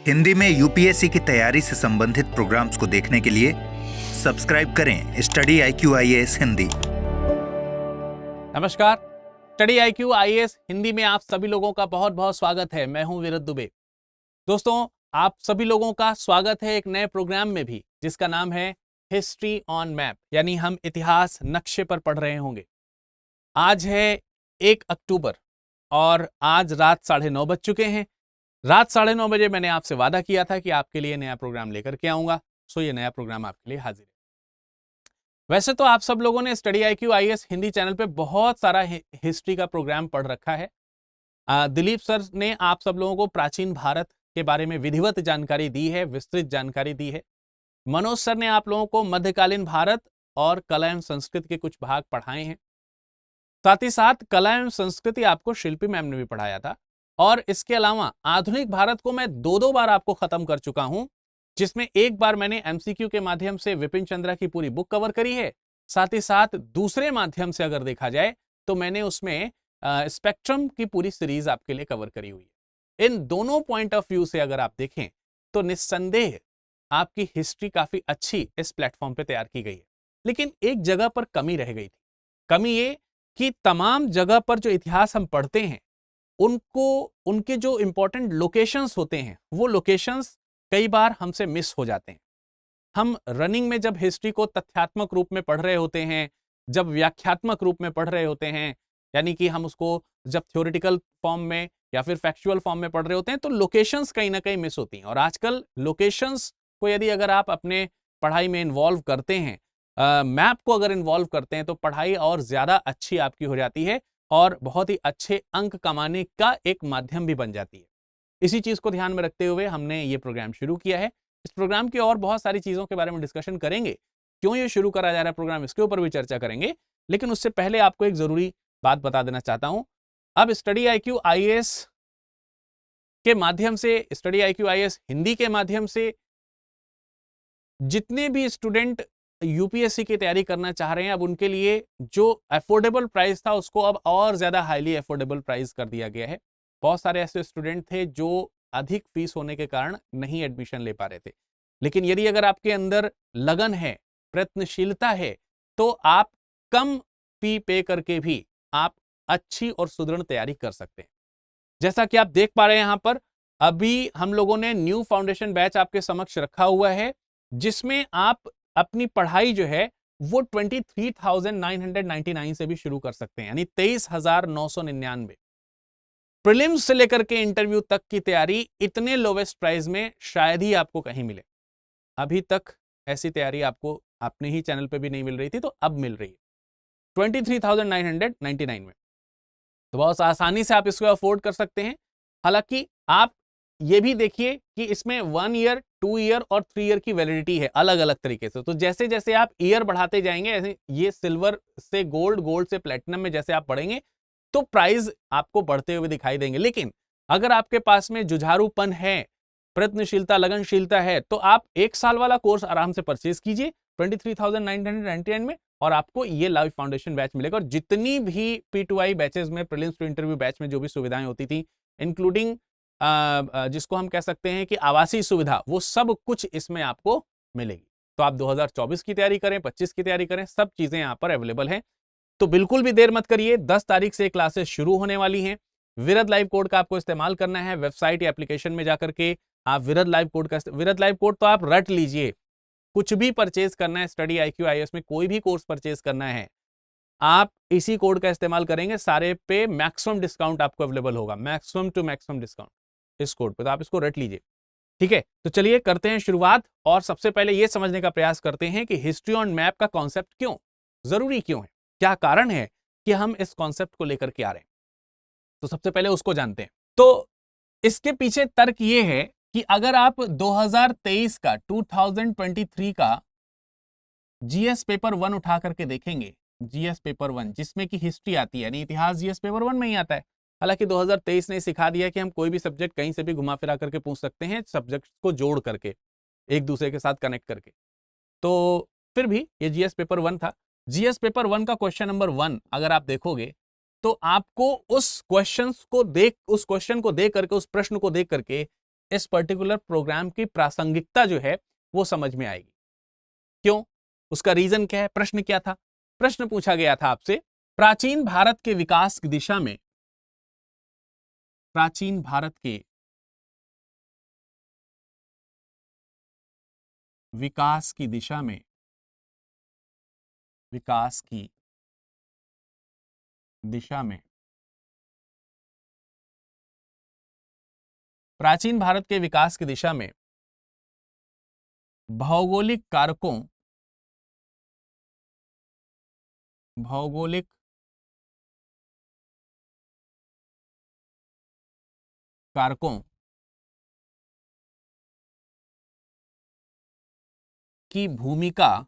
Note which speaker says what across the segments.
Speaker 1: हिंदी में यूपीएससी की तैयारी से संबंधित प्रोग्राम्स को देखने के लिए सब्सक्राइब करें स्टडी IQ IAS हिंदी।
Speaker 2: नमस्कार, स्टडी IQ IAS हिंदी में आप सभी लोगों का बहुत बहुत स्वागत है। मैं हूं वीरत दुबे। दोस्तों, आप सभी लोगों का स्वागत है एक नए प्रोग्राम में भी, जिसका नाम है हिस्ट्री ऑन मैप, यानी हम इतिहास नक्शे पर पढ़ रहे होंगे। आज है 1 अक्टूबर और आज रात 9:30 बज चुके हैं। रात 9:30 बजे मैंने आपसे वादा किया था कि आपके लिए नया प्रोग्राम लेकर के आऊंगा, सो ये नया प्रोग्राम आपके लिए हाजिर है। वैसे तो आप सब लोगों ने study IQ IAS Hindi channel पे बहुत सारा हिस्ट्री का प्रोग्राम पढ़ रखा है। दिलीप सर ने आप सब लोगों को प्राचीन भारत के बारे में विधिवत जानकारी दी है, विस्तृत जानकारी दी है। मनोज सर ने आप लोगों को मध्यकालीन भारत और कला एवं संस्कृति के कुछ भाग पढ़ाए हैं। साथ ही साथ कला एवं संस्कृति आपको शिल्पी मैम ने भी पढ़ाया था। और इसके अलावा आधुनिक भारत को मैं दो बार आपको खत्म कर चुका हूं, जिसमें एक बार मैंने MCQ के माध्यम से विपिन चंद्रा की पूरी बुक कवर करी है। साथ ही साथ दूसरे माध्यम से अगर देखा जाए तो मैंने उसमें स्पेक्ट्रम की पूरी सीरीज आपके लिए कवर करी हुई है। इन दोनों पॉइंट ऑफ व्यू से अगर आप देखें तो निस्संदेह आपकी हिस्ट्री काफी अच्छी इस प्लेटफॉर्म पे तैयार की गई है। लेकिन एक जगह पर कमी रह गई थी। कमी ये कि तमाम जगह पर जो इतिहास हम पढ़ते हैं उनके जो इंपॉर्टेंट लोकेशंस होते हैं, वो लोकेशंस कई बार हमसे मिस हो जाते हैं। हम रनिंग में जब हिस्ट्री को तथ्यात्मक रूप में पढ़ रहे होते हैं, जब व्याख्यात्मक रूप में पढ़ रहे होते हैं, यानी कि हम उसको जब थ्योरेटिकल फॉर्म में या फिर फैक्चुअल फॉर्म में पढ़ रहे होते हैं, तो लोकेशंस कहीं ना कहीं मिस होती हैं। और आजकल लोकेशंस को यदि अगर आप अपने पढ़ाई में इन्वॉल्व करते हैं, मैप को अगर इन्वॉल्व करते हैं, तो पढ़ाई और ज्यादा अच्छी आपकी हो जाती है और बहुत ही अच्छे अंक कमाने का एक माध्यम भी बन जाती है। इसी चीज को ध्यान में रखते हुए हमने ये प्रोग्राम शुरू किया है। इस प्रोग्राम की और बहुत सारी चीजों के बारे में डिस्कशन करेंगे। क्यों ये शुरू करा जा रहा है प्रोग्राम, इसके ऊपर भी चर्चा करेंगे। लेकिन उससे पहले आपको एक जरूरी बात बता देना चाहता हूं। अब स्टडी IQ IAS के माध्यम से, स्टडी IQ IAS हिंदी के माध्यम से जितने भी स्टूडेंट यूपीएससी की तैयारी करना चाह रहे हैं, अब उनके लिए जो अफोर्डेबल प्राइस था उसको अब और ज्यादा हाईली अफोर्डेबल प्राइस कर दिया गया है। बहुत सारे ऐसे स्टूडेंट थे जो अधिक फीस होने के कारण नहीं एडमिशन ले पा रहे थे। लेकिन यदि अगर आपके अंदर लगन है, प्रयत्नशीलता है, तो आप कम फी पे करके भी आप अच्छी और सुदृढ़ तैयारी कर सकते हैं। जैसा कि आप देख पा रहे हैं यहां पर, अभी हम लोगों ने न्यू फाउंडेशन बैच आपके समक्ष रखा हुआ है, जिसमें आप अपनी पढ़ाई जो है वो 23,999 से भी शुरू कर सकते हैं, यानी 23,999। प्रीलिम्स से लेकर के इंटरव्यू तक की तैयारी इतने लोवेस्ट प्राइस में शायद ही आपको कहीं मिले। अभी तक ऐसी तैयारी आपको अपने ही चैनल पे भी नहीं मिल रही थी, तो अब मिल रही है 23,999 में। तो बहुत आसानी से आप इसको अफोर्ड कर सकते हैं। हालांकि आप ये भी देखिए कि इसमें 1 ईयर, 2 ईयर और 3 ईयर की वैलिडिटी है अलग अलग तरीके से। तो जैसे जैसे आप ईयर बढ़ाते जाएंगे, ऐसे ये सिल्वर से गोल्ड, गोल्ड से प्लेटिनम में जैसे आप बढ़ेंगे, तो प्राइस आपको बढ़ते हुए दिखाई देंगे। लेकिन अगर आपके पास में जुझारूपन है, प्रयत्नशीलता, लगनशीलता है, तो आप 1 साल वाला कोर्स आराम से परचेज कीजिए 23,999 में, और आपको ये लाइव फाउंडेशन बैच मिलेगा। और जितनी भी P2I बैचेस में, प्रीलिम्स टू इंटरव्यू बैच में जो भी सुविधाएं होती थी, इंक्लूडिंग जिसको हम कह सकते हैं कि आवासीय सुविधा, वो सब कुछ इसमें आपको मिलेगी। तो आप 2024 की तैयारी करें, 25 की तैयारी करें, सब चीजें यहां पर अवेलेबल हैं। तो बिल्कुल भी देर मत करिए। 10 तारीख से क्लासेस शुरू होने वाली हैं। विरद लाइव कोड का आपको इस्तेमाल करना है। वेबसाइट या एप्लीकेशन में जाकर के आप विरद लाइव कोड तो आप रट लीजिए। कुछ भी परचेज करना है स्टडी IQ IAS में, कोई भी कोर्स परचेज करना है, आप इसी कोड का इस्तेमाल करेंगे, सारे पे मैक्सिमम डिस्काउंट आपको अवेलेबल होगा, मैक्सिमम टू मैक्सिमम डिस्काउंट इस कोड पे। तो आप इसको रट लीजिए, ठीक है। तो चलिए करते हैं शुरुआत, और सबसे पहले यह समझने का प्रयास करते हैं कि हिस्ट्री ऑन मैप का कॉन्सेप्ट क्यों जरूरी, क्यों है, क्या कारण है कि हम इस कॉन्सेप्ट को लेकर के आ रहे हैं। तो सबसे पहले उसको जानते हैं। तो इसके पीछे तर्क यह है कि अगर आप 2023 का 2023 का GS पेपर 1 उठा करके देखेंगे, GS पेपर 1 जिसमें कि हिस्ट्री आती है, यानी इतिहास GS पेपर 1 में ही आता है। हालांकि 2023 ने सिखा दिया कि हम कोई भी सब्जेक्ट कहीं से भी घुमा फिरा करके पूछ सकते हैं, सब्जेक्ट को जोड़ करके, एक दूसरे के साथ कनेक्ट करके। तो फिर भी ये GS पेपर 1 था। GS पेपर 1 का क्वेश्चन नंबर 1 अगर आप देखोगे, तो आपको उस क्वेश्चन को देख करके, उस प्रश्न को देख करके इस पर्टिकुलर प्रोग्राम की प्रासंगिकता जो है वो समझ में आएगी। क्यों? उसका रीजन क्या है? प्रश्न क्या था? प्रश्न पूछा गया था आपसे, प्राचीन भारत के विकास की दिशा में, प्राचीन भारत के विकास की दिशा में, विकास की दिशा में, प्राचीन भारत के विकास की दिशा में भौगोलिक कारकों, भौगोलिक कारकों की भूमिका,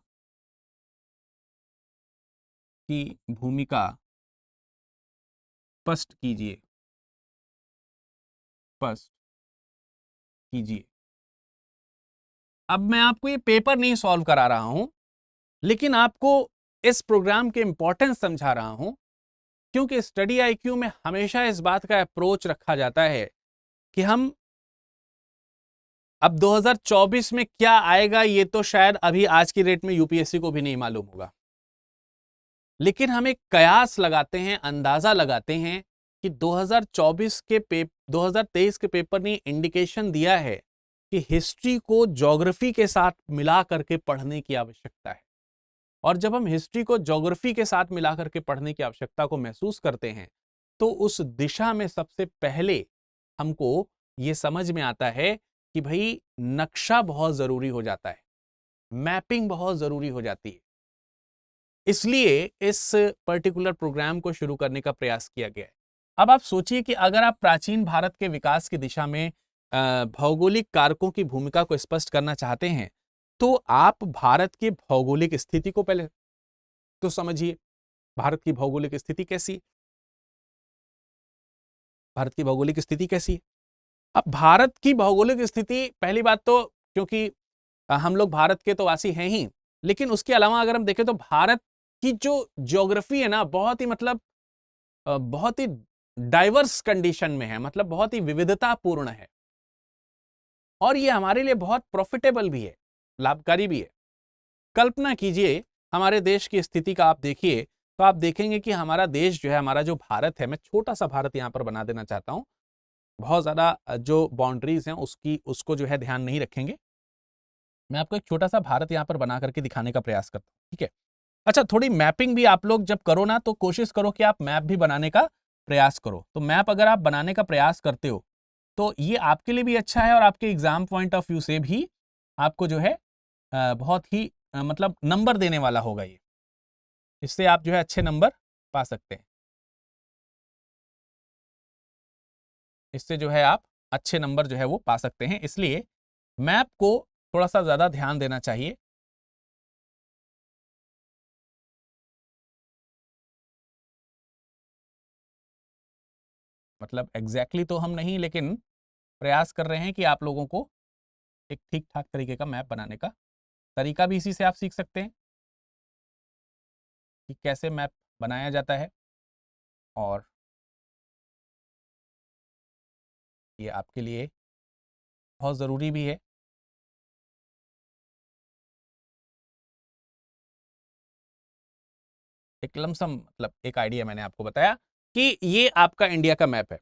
Speaker 2: स्पष्ट कीजिए, स्पष्ट कीजिए। अब मैं आपको ये पेपर नहीं सॉल्व करा रहा हूं, लेकिन आपको इस प्रोग्राम के इंपॉर्टेंस समझा रहा हूं, क्योंकि स्टडी आईक्यू में हमेशा इस बात का अप्रोच रखा जाता है कि हम अब 2024 में क्या आएगा ये तो शायद अभी आज की डेट में यूपीएससी को भी नहीं मालूम होगा, लेकिन हम एक कयास लगाते हैं, अंदाजा लगाते हैं कि 2024 के 2023 के पेपर ने इंडिकेशन दिया है कि हिस्ट्री को ज्योग्राफी के साथ मिला करके पढ़ने की आवश्यकता है। और जब हम हिस्ट्री को ज्योग्राफी के साथ मिला करके पढ़ने की आवश्यकता को महसूस करते हैं, तो उस दिशा में सबसे पहले हमको ये समझ में आता है कि भाई नक्शा बहुत जरूरी हो जाता है, मैपिंग बहुत जरूरी हो जाती है। इसलिए इस पर्टिकुलर प्रोग्राम को शुरू करने का प्रयास किया गया है। अब आप सोचिए कि अगर आप प्राचीन भारत के विकास की दिशा में भौगोलिक कारकों की भूमिका को स्पष्ट करना चाहते हैं, तो आप भारत की भौगोलिक स्थिति को पहले तो समझिए। भारत की भौगोलिक स्थिति कैसी है? भारत की भौगोलिक स्थिति कैसी है? अब भारत की भौगोलिक स्थिति, पहली बात तो क्योंकि हम लोग भारत के तो वासी हैं ही, लेकिन उसके अलावा अगर हम देखें तो भारत की जो ज्योग्राफी है ना, बहुत ही मतलब बहुत ही डाइवर्स कंडीशन में है, मतलब बहुत ही विविधतापूर्ण है। और ये हमारे लिए बहुत प्रॉफिटेबल भी है, लाभकारी भी है। कल्पना कीजिए हमारे देश की स्थिति का आप देखिए, तो आप देखेंगे कि हमारा देश जो है, हमारा जो भारत है, मैं छोटा सा भारत यहां पर बना देना चाहता हूं, बहुत ज्यादा जो बाउंड्रीज हैं उसको जो है ध्यान नहीं रखेंगे। मैं आपको एक छोटा सा भारत यहां पर बना करके दिखाने का प्रयास करता हूं, ठीक है? अच्छा, थोड़ी मैपिंग भी आप लोग जब करो ना, तो कोशिश करो कि आप मैप भी बनाने का प्रयास करो। तो मैप अगर आप बनाने का प्रयास करते हो तो ये आपके लिए भी अच्छा है, और आपके एग्जाम पॉइंट ऑफ व्यू से भी आपको जो है बहुत ही मतलब नंबर देने वाला होगा ये। इससे आप जो है अच्छे नंबर पा सकते हैं। इससे जो है आप अच्छे नंबर जो है वो पा सकते हैं, इसलिए मैप को थोड़ा सा ज्यादा ध्यान देना चाहिए। मतलब एग्जैक्टली तो हम नहीं, लेकिन प्रयास कर रहे हैं कि आप लोगों को एक ठीक ठाक तरीके का मैप बनाने का तरीका भी इसी से आप सीख सकते हैं कि कैसे मैप बनाया जाता है, और ये आपके लिए बहुत ज़रूरी भी है। एक लमसम मतलब एक आइडिया मैंने आपको बताया कि ये आपका इंडिया का मैप है।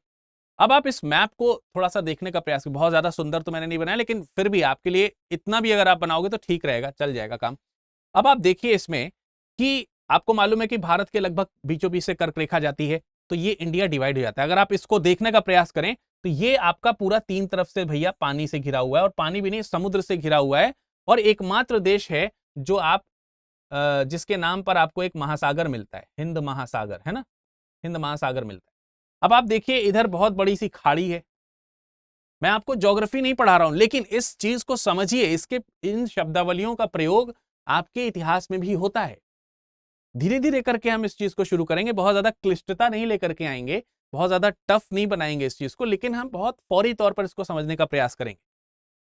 Speaker 2: अब आप इस मैप को थोड़ा सा देखने का प्रयास करें। बहुत ज़्यादा सुंदर तो मैंने नहीं बनाया, लेकिन फिर भी आपके लिए इतना भी अगर आप बनाओगे तो ठीक रहेगा, चल जाएगा काम। अब आप देखिए इसमें कि आपको मालूम है कि भारत के लगभग बीचों बीच से कर्क रेखा जाती है, तो ये इंडिया डिवाइड हो जाता है। अगर आप इसको देखने का प्रयास करें तो ये आपका पूरा तीन तरफ से भैया पानी से घिरा हुआ है, और पानी भी नहीं, समुद्र से घिरा हुआ है। और एकमात्र देश है जो आप जिसके नाम पर आपको एक महासागर मिलता है, हिंद महासागर, है ना? हिंद महासागर मिलता है। अब आप देखिए इधर बहुत बड़ी सी खाड़ी है। मैं आपको ज्योग्राफी नहीं पढ़ा रहा हूं, लेकिन इस चीज को समझिए, इसके इन शब्दावलियों का प्रयोग आपके इतिहास में भी होता है। धीरे धीरे करके हम इस चीज को शुरू करेंगे, बहुत ज्यादा क्लिष्टता नहीं लेकर के आएंगे, बहुत ज्यादा टफ नहीं बनाएंगे इस चीज को, लेकिन हम बहुत फौरी तौर पर इसको समझने का प्रयास करेंगे।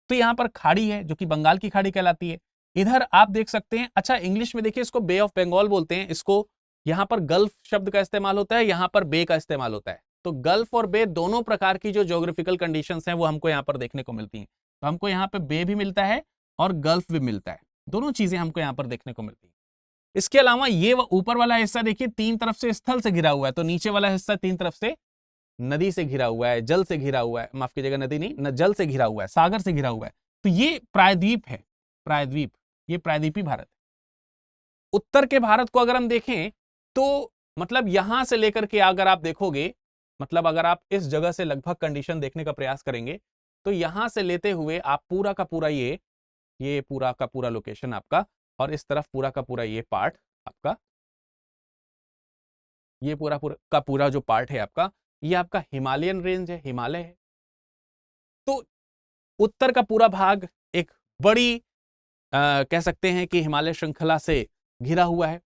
Speaker 2: तो यहां पर खाड़ी है जो कि बंगाल की खाड़ी कहलाती है। इधर आप देख सकते हैं, अच्छा इंग्लिश में देखिए इसको बे ऑफ बंगाल बोलते हैं, इसको यहां पर गल्फ शब्द का इस्तेमाल होता है, यहां पर बे का इस्तेमाल होता है। तो गल्फ और बे दोनों प्रकार की जो ज्योग्राफिकल कंडीशंस हैं वो हमको यहाँ पर देखने को मिलती हैं। तो हमको यहाँ पे बे भी मिलता है और गल्फ भी मिलता है, दोनों चीजें हमको यहाँ पर देखने को मिलती हैं। इसके अलावा ये ऊपर वाला हिस्सा देखिए तीन तरफ से स्थल से घिरा हुआ है, तो नीचे वाला हिस्सा तीन तरफ से नदी से घिरा हुआ है, जल से घिरा हुआ है, माफ कीजिएगा नदी नहीं न, जल से घिरा हुआ है, सागर से घिरा हुआ है। तो ये प्रायद्वीप है, प्रायद्वीप, ये प्रायद्वीपी भारत है। उत्तर के भारत को अगर हम देखें तो मतलब यहां से लेकर के अगर आप देखोगे, मतलब अगर आप इस जगह से लगभग कंडीशन देखने का प्रयास करेंगे तो यहां से लेते हुए आप पूरा का पूरा ये पूरा का पूरा लोकेशन आपका, और इस तरफ पूरा का पूरा ये पार्ट आपका, ये पूरा पूरा का पूरा जो पार्ट है आपका, ये आपका हिमालयन रेंज है, हिमालय है। तो उत्तर का पूरा भाग एक बड़ी कह सकते हैं कि हिमालय श्रृंखला से घिरा हुआ है।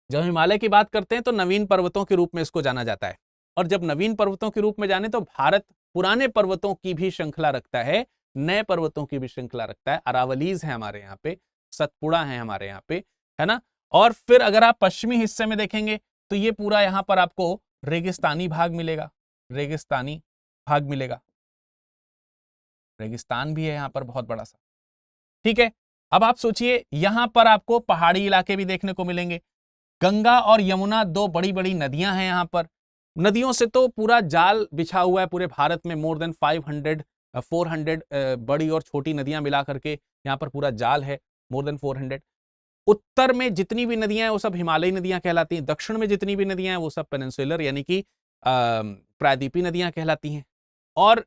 Speaker 2: जब हिमालय की बात करते हैं तो नवीन पर्वतों के रूप में इसको जाना जाता है, और जब नवीन पर्वतों के रूप में जाने तो भारत पुराने पर्वतों की भी श्रृंखला रखता है, नए पर्वतों की भी श्रृंखला रखता है। अरावलीज है हमारे यहाँ पे, सतपुड़ा है हमारे यहाँ पे, है ना। और फिर अगर आप पश्चिमी हिस्से में देखेंगे तो ये पूरा यहाँ पर आपको रेगिस्तानी भाग मिलेगा, रेगिस्तानी भाग मिलेगा, रेगिस्तान भी है यहाँ पर बहुत बड़ा सा, ठीक है। अब आप सोचिए यहां पर आपको पहाड़ी इलाके भी देखने को मिलेंगे। गंगा और यमुना दो बड़ी बड़ी नदियां हैं यहाँ पर। नदियों से तो पूरा जाल बिछा हुआ है पूरे भारत में, मोर देन 400 बड़ी और छोटी नदियां मिला करके यहाँ पर पूरा जाल है, मोर देन 400। उत्तर में जितनी भी नदियां हैं वो सब हिमालयी नदियां कहलाती हैं, दक्षिण में जितनी भी नदियां हैं वो सब पेनिनसुलर यानी कि प्रायद्वीपी नदियां कहलाती हैं। और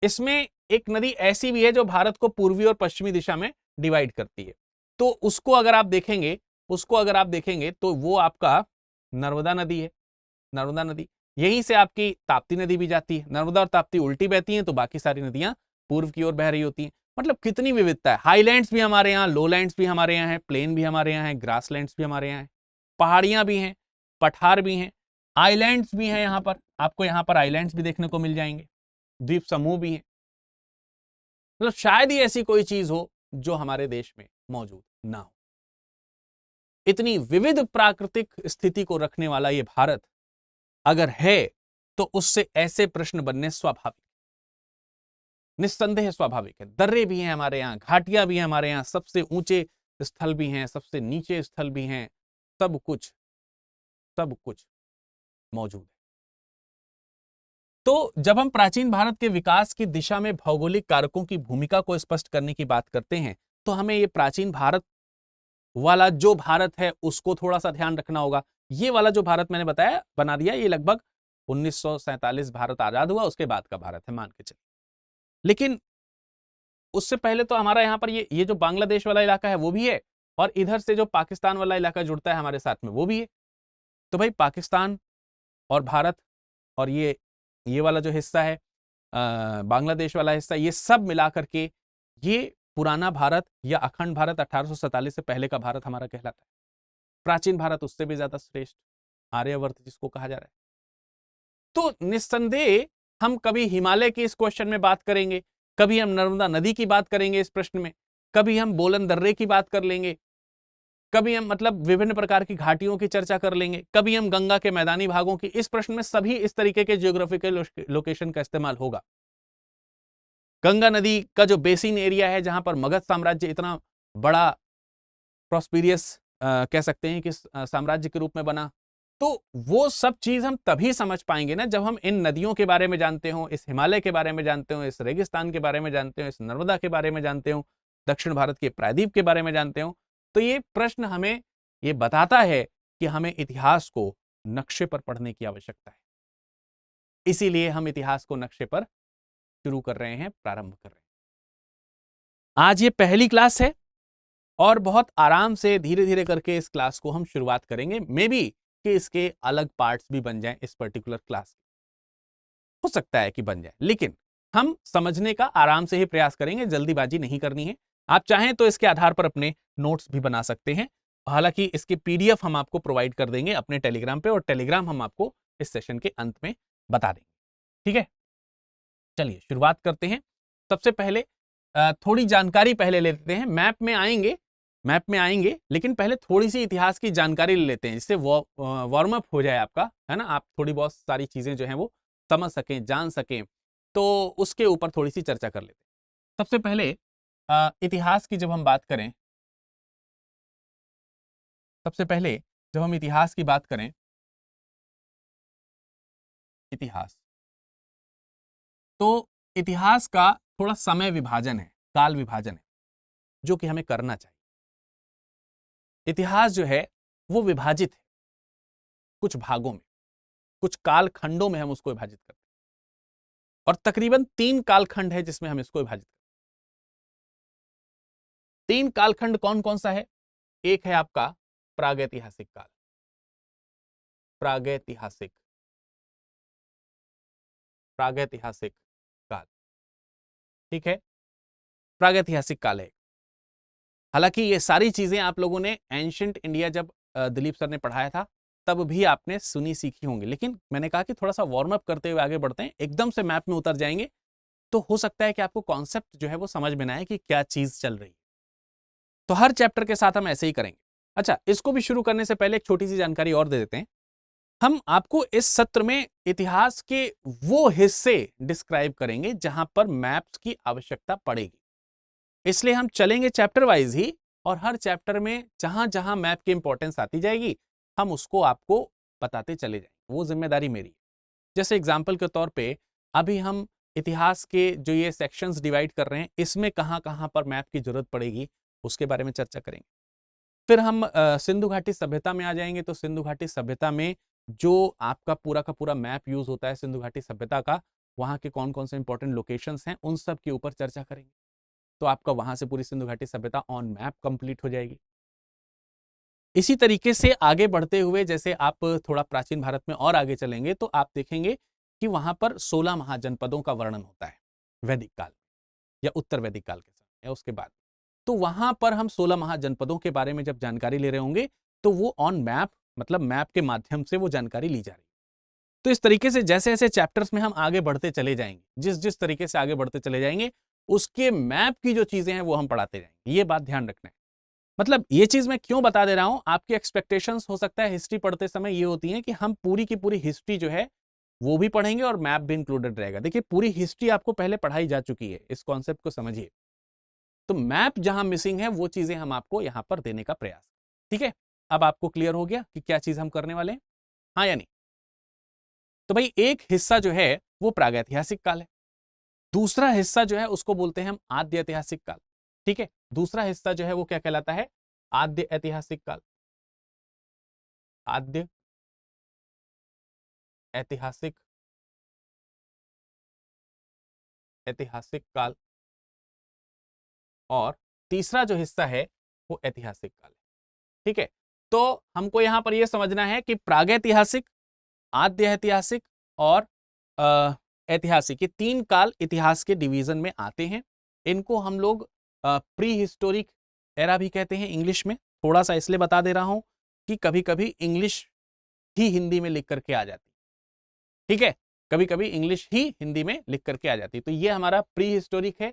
Speaker 2: इसमें एक नदी ऐसी भी है जो भारत को पूर्वी और पश्चिमी दिशा में डिवाइड करती है, तो उसको अगर आप देखेंगे तो वो आपका नर्मदा नदी है, नर्मदा नदी। यहीं से आपकी ताप्ती नदी भी जाती है, नर्मदा और ताप्ती उल्टी बहती हैं तो बाकी सारी नदियां पूर्व की ओर बह रही होती हैं। मतलब कितनी विविधता है। हाईलैंड्स भी हमारे यहाँ, लोलैंड्स भी हमारे यहाँ है, प्लेन भी हमारे यहाँ है, ग्रासलैंड्स भी हमारे यहाँ है, पहाड़ियां भी हैं, पठार भी हैं, आइलैंड्स भी हैं। यहाँ पर आपको यहाँ पर आइलैंड्स भी देखने को मिल जाएंगे, द्वीप समूह भी हैं। मतलब शायद ही ऐसी कोई चीज हो जो हमारे देश में मौजूद ना हो। इतनी विविध प्राकृतिक स्थिति को रखने वाला ये भारत अगर है तो उससे ऐसे प्रश्न बनने स्वाभाविक, निस्संदेह स्वाभाविक है। दर्रे भी हैं हमारे यहाँ, घाटियां भी हैं हमारे यहाँ, सबसे ऊंचे स्थल भी हैं, सबसे नीचे स्थल भी हैं, सब कुछ मौजूद है। तो जब हम प्राचीन भारत के विकास की दिशा में भौगोलिक कारकों की भूमिका को स्पष्ट करने की बात करते हैं तो हमें ये प्राचीन भारत वाला जो भारत है उसको थोड़ा सा ध्यान रखना होगा। ये वाला जो भारत मैंने बताया बना दिया, ये लगभग 1947 भारत आजाद हुआ उसके बाद का भारत है, मान के चलिए। लेकिन उससे पहले तो हमारा यहाँ पर ये जो बांग्लादेश वाला इलाका है वो भी है, और इधर से जो पाकिस्तान वाला इलाका जुड़ता है हमारे साथ में वो भी है। तो भाई पाकिस्तान और भारत और ये वाला जो हिस्सा है बांग्लादेश वाला हिस्सा, ये सब मिला करके ये पुराना भारत या अखंड भारत 1847 से पहले का भारत हमारा कहलाता है। प्राचीन भारत उससे भी ज्यादा श्रेष्ठ, आर्यवर्त जिसको कहा जा रहा है। तो निस्संदेह हम कभी हिमालय के इस क्वेश्चन में बात करेंगे, कभी हम नर्मदा नदी की बात करेंगे इस प्रश्न में, कभी हम बोलन दर्रे की बात कर लेंगे, कभी हम मतलब विभिन्न प्रकार की घाटियों की चर्चा कर लेंगे, कभी हम गंगा के मैदानी भागों की। इस प्रश्न में सभी इस तरीके के जियोग्राफिकल लोकेशन का इस्तेमाल होगा। गंगा नदी का जो बेसिन एरिया है जहां पर मगध साम्राज्य इतना बड़ा प्रॉस्पेरियस कह सकते हैं कि साम्राज्य के रूप में बना, तो वो सब चीज हम तभी समझ पाएंगे ना जब हम इन नदियों के बारे में जानते हो, इस हिमालय के बारे में जानते हो, इस रेगिस्तान के बारे में जानते हो, इस नर्मदा के बारे में जानते हो, दक्षिण भारत के प्रायद्वीप के बारे में जानते हो। तो ये प्रश्न हमें ये बताता है कि हमें इतिहास को नक्शे पर पढ़ने की आवश्यकता है। इसीलिए हम इतिहास को नक्शे पर शुरू कर रहे हैं, प्रारंभ कर रहे हैं। आज ये पहली क्लास है और बहुत आराम से धीरे धीरे करके इस क्लास को हम शुरुआत करेंगे। मे बी कि इसके अलग पार्ट्स भी बन जाएं इस पर्टिकुलर क्लास के, हो सकता है कि बन जाए, लेकिन हम समझने का आराम से ही प्रयास करेंगे, जल्दीबाजी नहीं करनी है। आप चाहें तो इसके आधार पर अपने नोट्स भी बना सकते हैं। हालांकि इसके पीडीएफ हम आपको प्रोवाइड कर देंगे अपने टेलीग्राम पे, और टेलीग्राम हम आपको इस सेशन के अंत में बता देंगे। ठीक है, चलिए शुरुआत करते हैं। सबसे पहले थोड़ी जानकारी पहले ले लेते हैं। मैप में आएंगे मैप में आएंगे, लेकिन पहले थोड़ी सी इतिहास की जानकारी ले लेते हैं, जिससे वार्म अप हो जाए आपका, है ना, आप थोड़ी बहुत सारी चीजें जो हैं वो समझ सकें, जान सकें, तो उसके ऊपर थोड़ी सी चर्चा कर लेते हैं। सबसे पहले इतिहास की जब हम बात करें, सबसे पहले जब हम इतिहास की बात करें, इतिहास, तो इतिहास का थोड़ा समय विभाजन है, काल विभाजन है, जो कि हमें करना चाहिए। इतिहास जो है वो विभाजित है कुछ भागों में, कुछ काल खंडों में हम उसको विभाजित करते हैं, और तकरीबन 3 कालखंड है जिसमें हम इसको विभाजित करते हैं। 3 कालखंड कौन कौन सा है? एक है आपका प्रागैतिहासिक काल, प्रागैतिहासिक, प्रागैतिहासिक काल, ठीक है, प्रागैतिहासिक काल है। हालांकि ये सारी चीजें आप लोगों ने एंशिएंट इंडिया जब दिलीप सर ने पढ़ाया था तब भी आपने सुनी सीखी होंगी, लेकिन मैंने कहा कि थोड़ा सा वार्म अप करते हुए आगे बढ़ते हैं। एकदम से मैप में उतर जाएंगे तो हो सकता है कि आपको कॉन्सेप्ट जो है वो समझ में ना आए कि क्या चीज चल रही है। तो हर चैप्टर के साथ हम ऐसे ही करेंगे। अच्छा, इसको भी शुरू करने से पहले एक छोटी सी जानकारी और दे देते हैं। हम आपको इस सत्र में इतिहास के वो हिस्से डिस्क्राइब करेंगे जहां पर मैप्स की आवश्यकता पड़ेगी, इसलिए हम चलेंगे चैप्टर वाइज ही, और हर चैप्टर में जहां जहां मैप की इंपॉर्टेंस आती जाएगी हम उसको आपको बताते चले जाएंगे, वो जिम्मेदारी मेरी है। जैसे एग्जाम्पल के तौर पे अभी हम इतिहास के जो ये सेक्शंस डिवाइड कर रहे हैं, इसमें कहां कहां पर मैप की जरूरत पड़ेगी उसके बारे में चर्चा करेंगे। फिर हम सिंधु घाटी सभ्यता में आ जाएंगे, तो सिंधु घाटी सभ्यता में जो आपका पूरा का पूरा मैप यूज होता है सिंधु घाटी सभ्यता का, वहां के कौन कौन से इंपॉर्टेंट लोकेशंस हैं उन सब के ऊपर चर्चा करेंगे। तो आपका वहां से पूरी सिंधु घाटी सभ्यता ऑन मैप कंप्लीट हो जाएगी। इसी तरीके से आगे बढ़ते हुए जैसे आप थोड़ा प्राचीन भारत में और आगे चलेंगे तो आप देखेंगे कि वहां पर 16 महाजनपदों का वर्णन होता है वैदिक काल या उत्तर वैदिक काल के समय या उसके बाद। तो वहां पर हम 16 महाजनपदों के बारे में जब जानकारी ले रहे होंगे तो वो ऑन मैप, मतलब मैप के माध्यम से वो जानकारी ली जा रही है। तो इस तरीके से जैसे जैसे चैप्टर्स में हम आगे बढ़ते चले जाएंगे, जिस जिस तरीके से आगे बढ़ते चले जाएंगे उसके मैप की जो चीजें हैं वो हम पढ़ाते जाएंगे, ये बात ध्यान रखना है। मतलब ये चीज मैं क्यों बता दे रहा हूं, आपकी एक्सपेक्टेशंस हो सकता है हिस्ट्री पढ़ते समय ये होती हैं कि हम पूरी की पूरी हिस्ट्री जो है वो भी पढ़ेंगे और मैप भी इंक्लूडेड रहेगा। देखिए पूरी हिस्ट्री आपको पहले पढ़ाई जा चुकी है, इस कॉन्सेप्ट को समझिए। तो मैप जहां मिसिंग है वो चीजें हम आपको यहां पर देने का प्रयास, ठीक है। अब आपको क्लियर हो गया कि क्या चीज हम करने वाले हैं, हाँ या नहीं? तो भाई एक हिस्सा जो है वो प्रागैतिहासिक काल है, दूसरा हिस्सा जो है उसको बोलते हैं हम आद्य ऐतिहासिक काल, ठीक है। दूसरा हिस्सा जो है वो क्या कहलाता है? आद्य ऐतिहासिक काल, आद्य ऐतिहासिक, ऐतिहासिक काल। और तीसरा जो हिस्सा है वो ऐतिहासिक काल है, ठीक है। तो हमको यहां पर यह समझना है कि प्रागैतिहासिक, आद्य ऐतिहासिक और ऐतिहासिक, ये 3 काल इतिहास के डिवीजन में आते हैं। इनको हम लोग प्री हिस्टोरिक एरा भी कहते हैं इंग्लिश में। थोड़ा सा इसलिए बता दे रहा हूं कि कभी कभी इंग्लिश ही हिंदी में लिख करके आ जाती, ठीक है, कभी कभी इंग्लिश ही हिंदी में लिख करके आ जाती। तो ये हमारा प्री हिस्टोरिक है,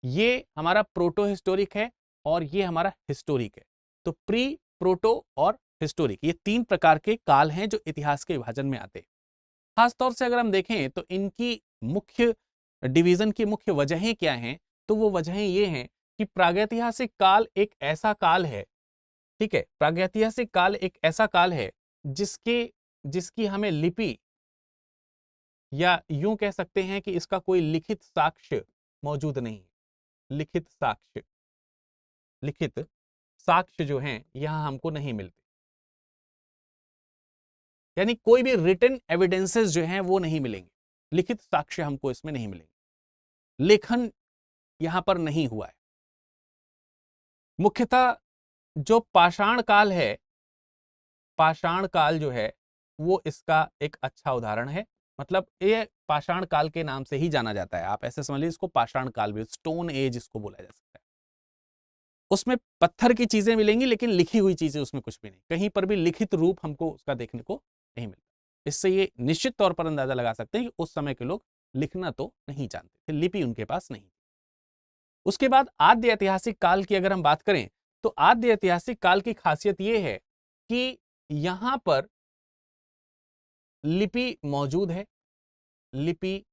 Speaker 2: ये हमारा प्रोटो हिस्टोरिक है और ये हमारा हिस्टोरिक है। तो प्री, प्रोटो और हिस्टोरिक, ये 3 प्रकार के काल हैं जो इतिहास के विभाजन में आते हैं। खासतौर से अगर हम देखें तो इनकी मुख्य डिवीजन की मुख्य वजहें क्या हैं, तो वो वजहें ये हैं कि प्रागैतिहासिक काल एक ऐसा काल है, ठीक है, प्रागैतिहासिक काल एक ऐसा काल है जिसकी हमें लिपि, या यूं कह सकते हैं कि इसका कोई लिखित साक्ष्य मौजूद नहीं है। लिखित साक्ष्य, लिखित साक्ष्य जो हैं यहां हमको नहीं मिलते, यानी कोई भी रिटन एविडेंसेस जो हैं वो नहीं मिलेंगे, लिखित साक्ष्य हमको इसमें नहीं मिलेंगे, लेखन यहां पर नहीं हुआ है। मुख्यतः जो पाषाण काल है, पाषाण काल जो है वो इसका एक अच्छा उदाहरण है। मतलब ये पाषाण काल के नाम से ही जाना जाता है, आप ऐसे समझ लीजिए इसको पाषाण काल भी, स्टोन एज इसको बोला जा सकता है। उसमें पत्थर की चीजें मिलेंगी लेकिन लिखी हुई चीजें उसमें कुछ भी नहीं, कहीं पर भी लिखित रूप हमको उसका देखने को नहीं मिलता। इससे ये निश्चित तौर पर अंदाजा लगा सकते हैं कि उस समय के लोग लिखना तो नहीं जानते थे, लिपि उनके पास नहीं थी। उसके बाद आद्य ऐतिहासिक काल की अगर हम बात करें तो आद्य ऐतिहासिक काल की खासियत यह है कि यहां पर लिपि मौजूद है, लिपि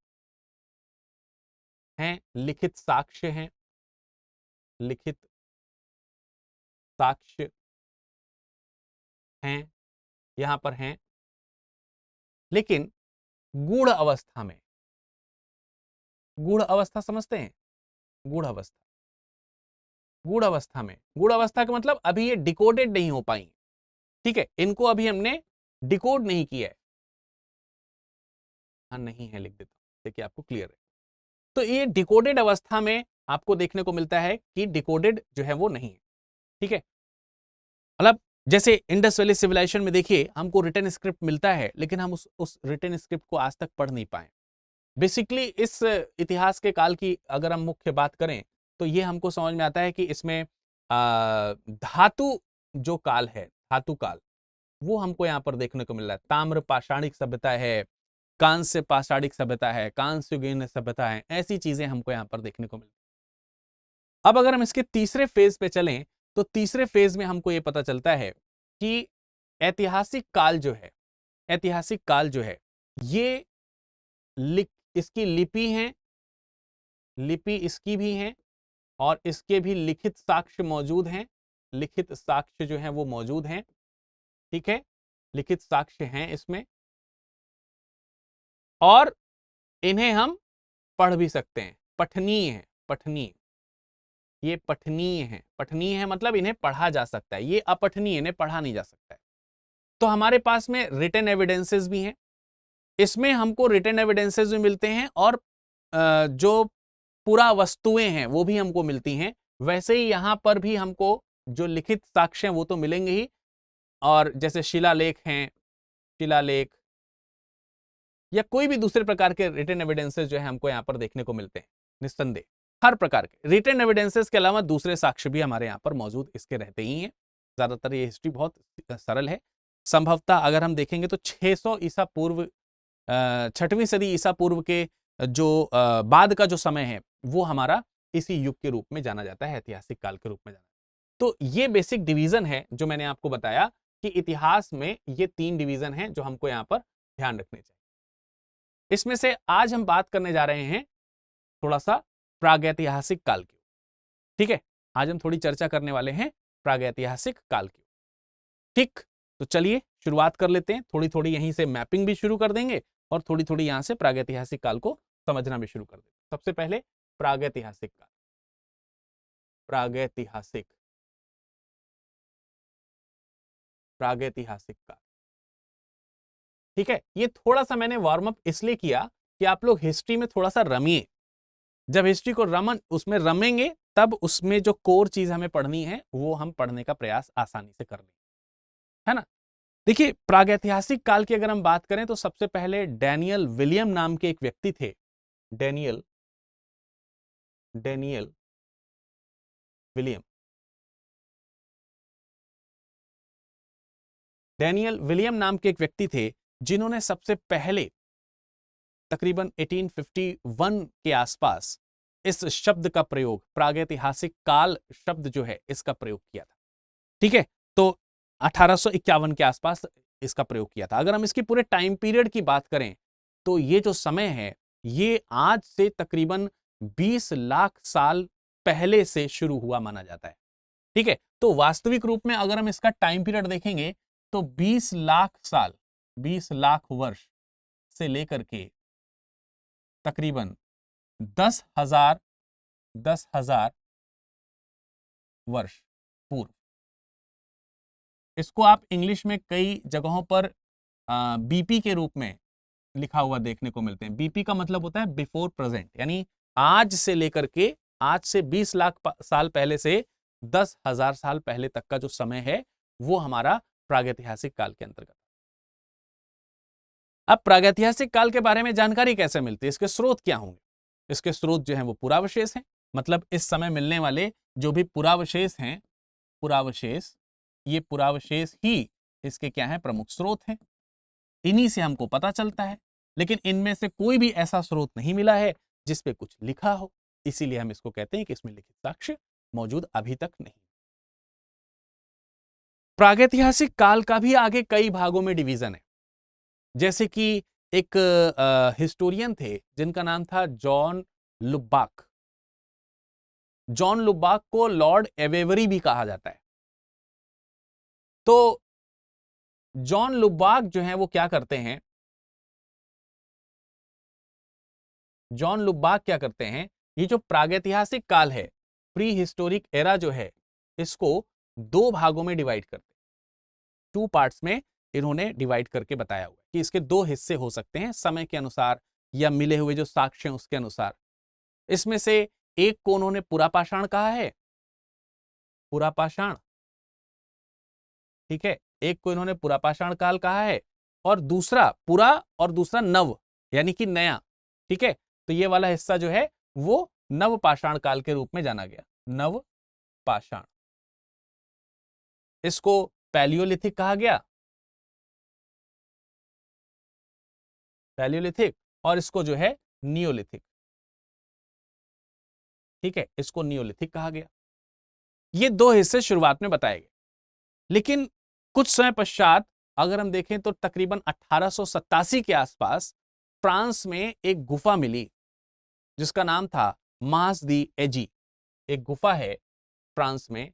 Speaker 2: हैं, लिखित साक्ष्य हैं, लिखित साक्ष्य हैं, यहां पर हैं, लेकिन गूढ़ अवस्था में, गूढ़ अवस्था समझते हैं, गूढ़ अवस्था, गूढ़ अवस्था में, गूढ़ अवस्था का मतलब अभी ये डिकोडेड नहीं हो पाई, ठीक है, इनको अभी हमने डिकोड नहीं किया है, हाँ नहीं है लिख देता हूं, देखिए आपको क्लियर है। तो ये डिकोडेड अवस्था में आपको देखने को मिलता है कि डिकोडेड जो है वो नहीं है, ठीक है। मतलब जैसे इंडस वैली सिविलाइजेशन में देखिए हमको रिटन स्क्रिप्ट मिलता है, लेकिन हम उस रिटन स्क्रिप्ट को आज तक पढ़ नहीं पाए। बेसिकली इस इतिहास के काल की अगर हम मुख्य बात करें तो ये हमको समझ में आता है कि इसमें धातु जो काल है, धातु काल, वो हमको यहाँ पर देखने को मिल रहा है। ताम्र पाषाणिक सभ्यता है, कांस्य पाषाणिक सभ्यता है, कांस्य युगीन सभ्यता है, ऐसी चीजें हमको यहाँ पर देखने को मिलती है। अब अगर हम इसके तीसरे फेज पे चलें तो तीसरे फेज में हमको ये पता चलता है कि ऐतिहासिक काल जो है, ऐतिहासिक काल जो है ये इसकी लिपि है, लिपि इसकी भी है और इसके भी लिखित साक्ष्य मौजूद हैं, लिखित साक्ष्य जो है वो मौजूद हैं, ठीक है, लिखित साक्ष्य हैं इसमें, और इन्हें हम पढ़ भी सकते हैं, पठनीय है, पठनीय, ये पठनीय है, पठनीय है मतलब इन्हें पढ़ा जा सकता है, ये अपठनीय, इन्हें पढ़ा नहीं जा सकता है। तो हमारे पास में रिटन एविडेंसेस भी हैं, इसमें हमको रिटन एविडेंसेस भी मिलते हैं और जो पूरा वस्तुएं हैं वो भी हमको मिलती हैं। वैसे ही यहां पर भी हमको जो लिखित साक्ष्य हैं वो तो मिलेंगे ही, और जैसे शिलालेख हैं, शिलालेख या कोई भी दूसरे प्रकार के रिटन एविडेंसेस जो है हमको यहाँ पर देखने को मिलते हैं, निस्संदेह हर प्रकार के रिटन एविडेंसेस के अलावा दूसरे साक्ष्य भी हमारे यहाँ पर मौजूद इसके रहते ही हैं। ज्यादातर ये हिस्ट्री बहुत सरल है। संभवतः अगर हम देखेंगे तो 600 ईसा पूर्व, 6वीं सदी ईसा पूर्व के जो बाद का जो समय है वो हमारा इसी युग के रूप में जाना जाता है, ऐतिहासिक काल के रूप में जाना जाता है। तो ये बेसिक डिवीजन है जो मैंने आपको बताया कि इतिहास में ये 3 डिवीजन हैं जो हमको यहाँ पर ध्यान रखने चाहिए। इसमें से आज हम बात करने जा रहे हैं थोड़ा सा प्रागैतिहासिक काल की, ठीक है, आज हम थोड़ी चर्चा करने वाले हैं प्रागैतिहासिक काल की, ठीक। तो चलिए शुरुआत कर लेते हैं, थोड़ी थोड़ी यहीं से मैपिंग भी शुरू कर देंगे और थोड़ी थोड़ी यहां से प्रागैतिहासिक काल को समझना भी शुरू कर देंगे। सबसे पहले प्रागैतिहासिक काल, प्रागैतिहासिक, प्रागैतिहासिक काल, ठीक है। ये थोड़ा सा मैंने वार्म अप इसलिए किया कि आप लोग हिस्ट्री में थोड़ा सा रमिए, जब हिस्ट्री को उसमें रमेंगे तब उसमें जो कोर चीज हमें पढ़नी है वो हम पढ़ने का प्रयास आसानी से कर लेंगे, है ना। देखिए प्रागैतिहासिक काल की अगर हम बात करें तो सबसे पहले डैनियल विलियम नाम के एक व्यक्ति थे, डैनियल विलियम, डैनियल विलियम नाम के एक व्यक्ति थे जिन्होंने सबसे पहले तकरीबन 1851 के आसपास इस शब्द का प्रयोग, प्रागैतिहासिक काल शब्द जो है इसका प्रयोग किया था, ठीक है। तो 1851 के आसपास इसका प्रयोग किया था। अगर हम इसकी पूरे टाइम पीरियड की बात करें तो ये जो समय है ये आज से तकरीबन 20 लाख साल पहले से शुरू हुआ माना जाता है, ठीक है। तो वास्तविक रूप में अगर हम इसका टाइम पीरियड देखेंगे तो 20 लाख साल, 20 लाख वर्ष से लेकर के तकरीबन 10,000 वर्ष पूर्व, इसको आप इंग्लिश में कई जगहों पर बीपी के रूप में लिखा हुआ देखने को मिलते हैं। बीपी का मतलब होता है बिफोर प्रेजेंट, यानी आज से लेकर के आज से 20 लाख साल पहले से 10,000 साल पहले तक का जो समय है वो हमारा प्रागैतिहासिक काल के अंतर्गत। अब प्रागैतिहासिक काल के बारे में जानकारी कैसे मिलती है, इसके स्रोत क्या होंगे? इसके स्रोत जो हैं वो पुरावशेष हैं, मतलब इस समय मिलने वाले जो भी पुरावशेष हैं, पुरावशेष, ये पुरावशेष ही इसके क्या है, प्रमुख स्रोत हैं। इन्हीं से हमको पता चलता है, लेकिन इनमें से कोई भी ऐसा स्रोत नहीं मिला है जिसपे कुछ लिखा हो, इसीलिए हम इसको कहते हैं कि इसमें लिखित साक्ष्य मौजूद अभी तक नहीं। प्रागैतिहासिक काल का भी आगे कई भागों में डिवीजन है। जैसे कि एक हिस्टोरियन थे जिनका नाम था जॉन लुबाक। जॉन लुबाक को लॉर्ड एवेवरी भी कहा जाता है। तो जॉन लुबाक जो है वो क्या करते हैं, जॉन लुबाक क्या करते हैं, ये जो प्रागैतिहासिक काल है, प्री हिस्टोरिक एरा जो है, इसको दो भागों में डिवाइड करते हैं। टू पार्ट्स में इन्होंने डिवाइड करके बताया हुआ है कि इसके दो हिस्से हो सकते हैं समय के अनुसार या मिले हुए जो साक्ष्य हैं उसके अनुसार। इसमें से एक को उन्होंने पुरापाषाण कहा है, पुरापाषाण, ठीक है, एक को इन्होंने पुरापाषाण काल कहा है, और दूसरा पुरा और दूसरा नव यानी कि नया, ठीक है। तो ये वाला हिस्सा जो है वो नवपाषाण काल के रूप में जाना गया, नवपाषाण। इसको पैलियोलिथिक कहा गया, पैलियोलिथिक, और इसको जो है नियोलिथिक, ठीक है, इसको नियोलिथिक कहा गया। ये दो हिस्से शुरुआत में बताए गए, लेकिन कुछ समय पश्चात अगर हम देखें तो तकरीबन 1887 के आसपास फ्रांस में एक गुफा मिली जिसका नाम था मास दी एजी। एक गुफा है फ्रांस में,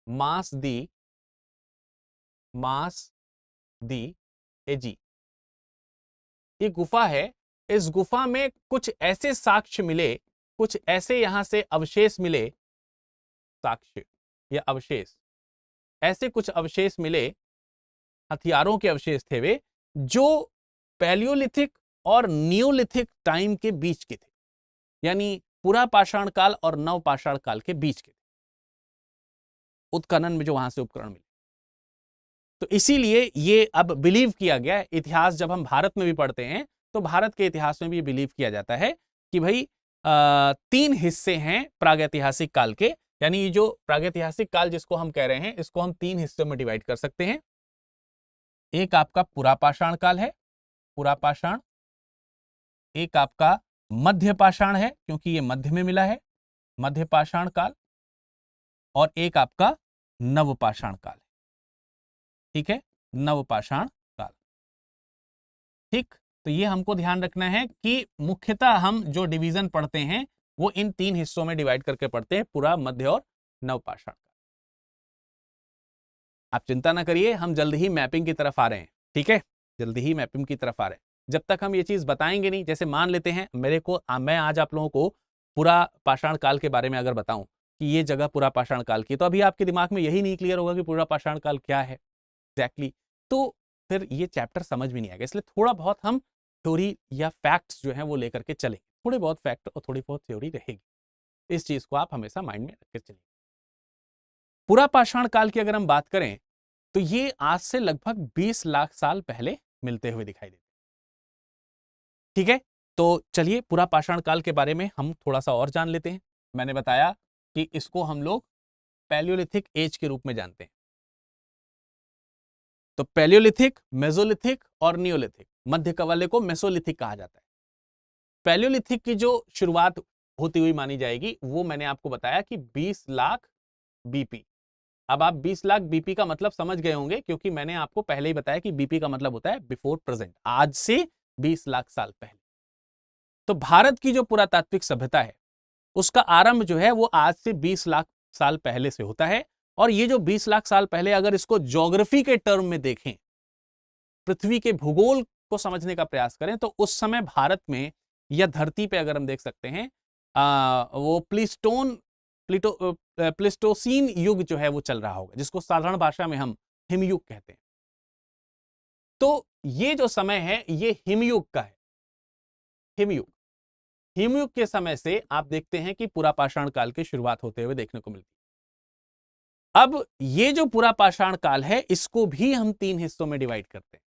Speaker 2: मास दी एजी, ये गुफा है। इस गुफा में कुछ ऐसे साक्ष्य मिले, कुछ ऐसे यहां से अवशेष मिले, साक्ष्य या अवशेष, ऐसे कुछ अवशेष मिले, हथियारों के अवशेष थे वे, जो पैलियोलिथिक और नियोलिथिक टाइम के बीच के थे, यानी पुरापाषाण काल और नवपाषाण काल के बीच के थे, उत्खनन में जो वहां से उपकरण मिले। तो इसीलिए ये अब बिलीव किया गया, इतिहास जब हम भारत में भी पढ़ते हैं तो भारत के इतिहास में भी बिलीव किया जाता है कि भाई तीन हिस्से हैं प्रागैतिहासिक काल के, यानी ये जो प्रागैतिहासिक काल जिसको हम कह रहे हैं इसको हम तीन हिस्सों में डिवाइड कर सकते हैं। एक आपका पुरापाषाण काल है, पुरापाषाण, एक आपका मध्यपाषाण है क्योंकि ये मध्य में मिला है, मध्यपाषाण काल, और एक आपका नवपाषाण काल है, ठीक है, नवपाषाण काल। ठीक, तो ये हमको ध्यान रखना है कि मुख्यतः हम जो डिवीजन पढ़ते हैं वो इन तीन हिस्सों में डिवाइड करके पढ़ते हैं, पुरा, मध्य और नवपाषाण काल। आप चिंता ना करिए, हम जल्द ही मैपिंग की तरफ आ रहे हैं, ठीक है, जल्दी ही मैपिंग की तरफ आ रहे हैं। जब तक हम ये चीज बताएंगे नहीं, जैसे मान लेते हैं मैं आज आप लोगों को पूरा पाषाण काल के बारे में अगर बताऊं कि ये जगह पूरा पाषाण काल की, तो अभी आपके दिमाग में यही नहीं क्लियर होगा कि पूरा पाषाण काल क्या है एग्जैक्टली, तो फिर ये चैप्टर समझ में नहीं आएगा। इसलिए थोड़ा बहुत हम थ्योरी या फैक्ट्स जो है वो लेकर के चलें, थोड़े बहुत फैक्ट और थोड़ी बहुत थ्योरी रहेगी, इस चीज को आप हमेशा माइंड में रखकर चलिए। पूरा पाषाण काल की अगर हम बात करें तो ये आज से लगभग 20 लाख साल पहले मिलते हुए दिखाई देते, ठीक है। तो चलिए पूरा पाषाण काल के बारे में हम थोड़ा सा और जान लेते हैं। मैंने बताया कि इसको हम लोग पैलियोलिथिक एज के रूप में जानते हैं। तो पैलियोलिथिक, मेसोलिथिक और नियोलिथिक, मध्य कवाले को मेसोलिथिक कहा जाता है। पैलियोलिथिक की जो शुरुआत होती हुई मानी जाएगी वो मैंने आपको बताया कि 20 लाख बीपी। अब आप 20 लाख बीपी का मतलब समझ गए होंगे क्योंकि मैंने आपको पहले ही बताया कि बीपी का मतलब होता है बिफोर प्रेजेंट, आज से 20 लाख साल पहले। तो भारत की जो पुरातात्विक सभ्यता है उसका आरंभ जो है वो आज से 20 लाख साल पहले से होता है। और ये जो 20 लाख साल पहले अगर इसको ज्योग्राफी के टर्म में देखें, पृथ्वी के भूगोल को समझने का प्रयास करें, तो उस समय भारत में या धरती पे अगर हम देख सकते हैं वो प्लिस्टोसीन युग जो है वो चल रहा होगा, जिसको साधारण भाषा में हम हिमयुग कहते हैं। तो ये जो समय है ये हिमयुग का है, हिमयुग। हिमयुग के समय से आप देखते हैं कि पुरापाषाण काल की शुरुआत होते हुए देखने को मिलती है। अब ये जो पुरापाषाण काल है इसको भी हम तीन हिस्सों में डिवाइड करते हैं।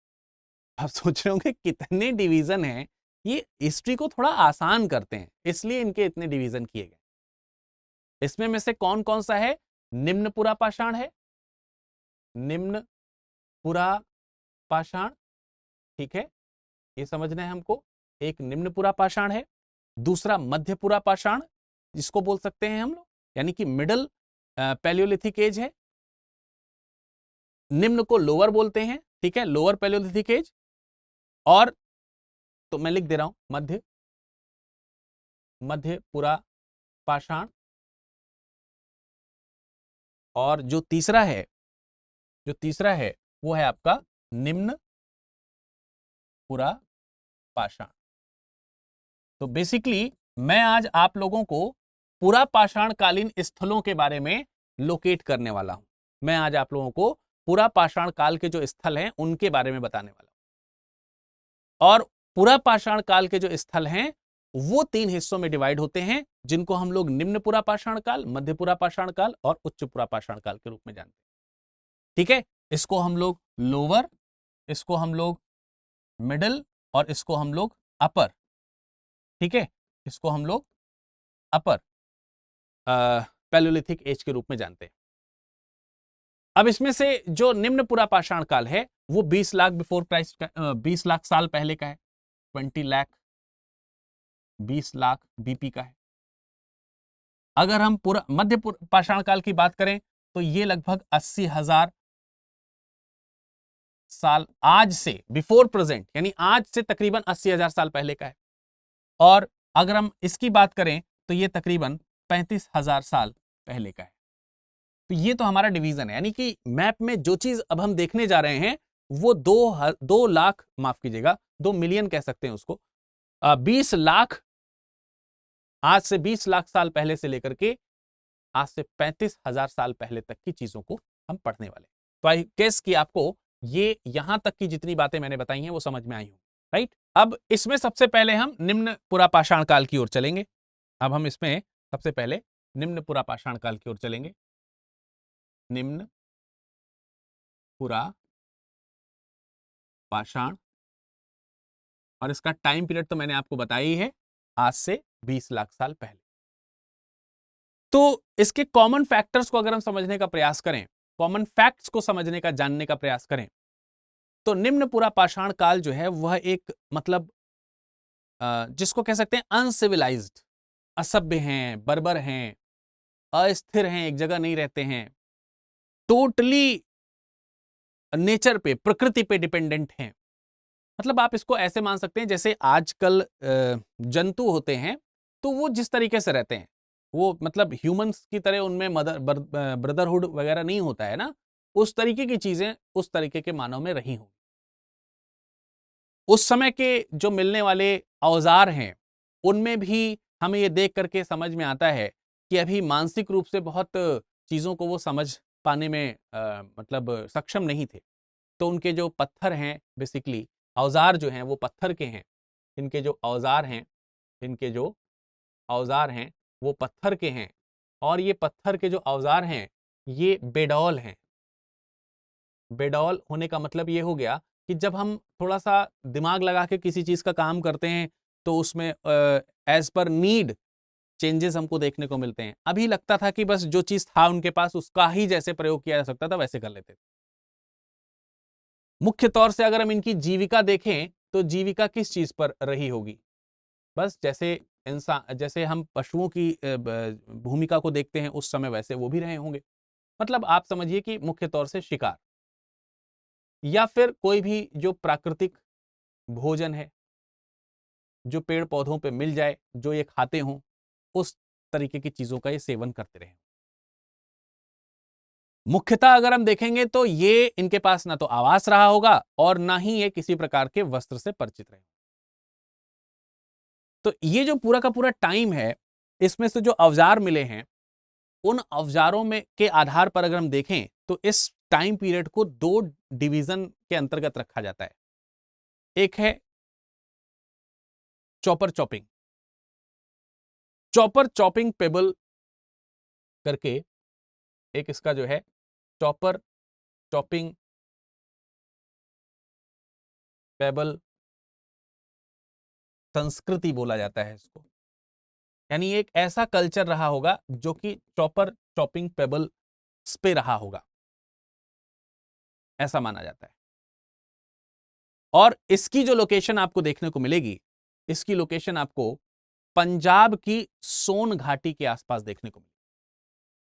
Speaker 2: आप सोच रहे होंगे कितने डिवीजन हैं, ये हिस्ट्री को थोड़ा आसान करते हैं इसलिए इनके इतने डिवीजन किए गए। इसमें में से कौन कौन सा है? निम्न पुरापाषाण है, निम्न पुरापाषाण, ठीक है, ये समझना है हमको। एक निम्न पुरापाषाण है, दूसरा मध्य पुरापाषाण जिसको बोल सकते हैं हम लोग, यानी कि मिडल पैलियोलिथिक एज है, निम्न को लोअर बोलते हैं, ठीक है, लोअर पैलियोलिथिक एज। और तो मैं लिख दे रहा हूं मध्य पुरा पाषाण। और जो तीसरा है वो है आपका निम्न पुरा पाषाण। तो बेसिकली मैं आज आप लोगों को पुरा पाषाण कालीन स्थलों के बारे में लोकेट करने वाला हूं। मैं आज आप लोगों को पुरा पाषाण काल के जो स्थल हैं उनके बारे में बताने वाला हूं। और पुरा पाषाण काल के जो स्थल हैं वो 3 हिस्सों में डिवाइड होते हैं, जिनको हम लोग निम्न पुरा पाषाण काल, मध्य पुरा पाषाण काल और उच्च पुरा पाषाण काल के रूप में जानते हैं। ठीक है, इसको हम लोग लोअर, इसको हम लोग मिडिल और इसको हम लोग अपर। ठीक है, इसको हम लोग अपर पैलियोलिथिक एज के रूप में जानते हैं। अब इसमें से जो निम्न पुरा पाषाण काल है वो 20 लाख बिफोर क्राइस्ट का, 20 लाख साल पहले का है। 20 लाख 20 लाख बीपी का है। अगर हम पूरा मध्य पाषाण काल की बात करें तो ये लगभग 80,000 साल आज से, बिफोर प्रेजेंट यानी आज से तकरीबन 80,000 साल पहले का है। और अगर हम इसकी बात करें तो ये तकरीबन 35,000 साल पहले का है। तो ये तो हमारा डिवीजन है, यानी कि मैप में जो चीज अब हम देखने जा रहे हैं वो 2 लाख, माफ कीजिएगा 2 मिलियन कह सकते हैं उसको, 20 लाख, आज से 20 लाख साल पहले से लेकर के आज से 35,000 साल पहले तक की चीजों को हम पढ़ने वाले। तो आई गेस कि आपको ये यहां तक की जितनी बातें मैंने बताई हैं वो समझ में आई हो, राइट। अब इसमें सबसे पहले हम निम्न पुरा पाषाण काल की ओर चलेंगे। अब हम इसमें सबसे पहले निम्न पुरा पाषाण काल की ओर चलेंगे। निम्न पुरा पाषाण, और इसका टाइम पीरियड तो मैंने आपको बताया ही है, आज से 20 लाख साल पहले। तो इसके कॉमन फैक्टर्स को अगर हम समझने का प्रयास करें, कॉमन फैक्ट्स को समझने का, जानने का प्रयास करें, तो निम्न पुरा पाषाण काल जो है वह एक मतलब जिसको कह सकते हैं अनसिविलाइज्ड, असभ्य हैं, बर्बर हैं, अस्थिर हैं, एक जगह नहीं रहते हैं, टोटली नेचर पे, प्रकृति पे डिपेंडेंट हैं। मतलब आप इसको ऐसे मान सकते हैं जैसे आजकल जंतु होते हैं तो वो जिस तरीके से रहते हैं वो मतलब ह्यूमंस की तरह उनमें ब्रदरहुड वगैरह नहीं होता है ना, उस तरीके की चीजें उस तरीके के मानव में रही हों। उस समय के जो मिलने वाले औजार हैं उनमें भी हमें ये देख करके समझ में आता है कि अभी मानसिक रूप से बहुत चीजों को वो समझ पाने में मतलब सक्षम नहीं थे। तो उनके जो पत्थर हैं, बेसिकली औजार जो हैं वो पत्थर के हैं। इनके जो औजार हैं वो पत्थर के हैं, और ये पत्थर के जो औजार हैं ये बेडौल हैं। बेडौल होने का मतलब ये हो गया कि जब हम थोड़ा सा दिमाग लगा के किसी चीज का काम करते हैं तो उसमें एज पर नीड चेंजेस हमको देखने को मिलते हैं। अभी लगता था कि बस जो चीज था उनके पास उसका ही जैसे प्रयोग किया जा सकता था वैसे कर लेते थे। मुख्य तौर से अगर हम इनकी जीविका देखें तो जीविका किस चीज पर रही होगी, बस जैसे इंसान, जैसे हम पशुओं की भूमिका को देखते हैं उस समय वैसे वो भी रहे होंगे। मतलब आप समझिए कि मुख्य तौर से शिकार, या फिर कोई भी जो प्राकृतिक भोजन है जो पेड़ पौधों पे मिल जाए, जो ये खाते हों, उस तरीके की चीजों का ये सेवन करते रहे। मुख्यतः अगर हम देखेंगे तो ये इनके पास ना तो आवास रहा होगा और ना ही ये किसी प्रकार के वस्त्र से परिचित रहे। तो ये जो पूरा का पूरा टाइम है, इसमें से जो औजार मिले हैं उन औजारों में के आधार पर अगर हम देखें तो इस टाइम पीरियड को 2 डिवीजन के अंतर्गत रखा जाता है। एक है चॉपर चॉपिंग पेबल करके, एक इसका जो है चॉपिंग पेबल संस्कृति बोला जाता है इसको। यानी एक ऐसा कल्चर रहा होगा जो कि चॉपिंग पेबल पे रहा होगा, ऐसा माना जाता है। और इसकी जो लोकेशन आपको देखने को मिलेगी, इसकी लोकेशन आपको पंजाब की सोन घाटी के आसपास देखने को मिलेगी।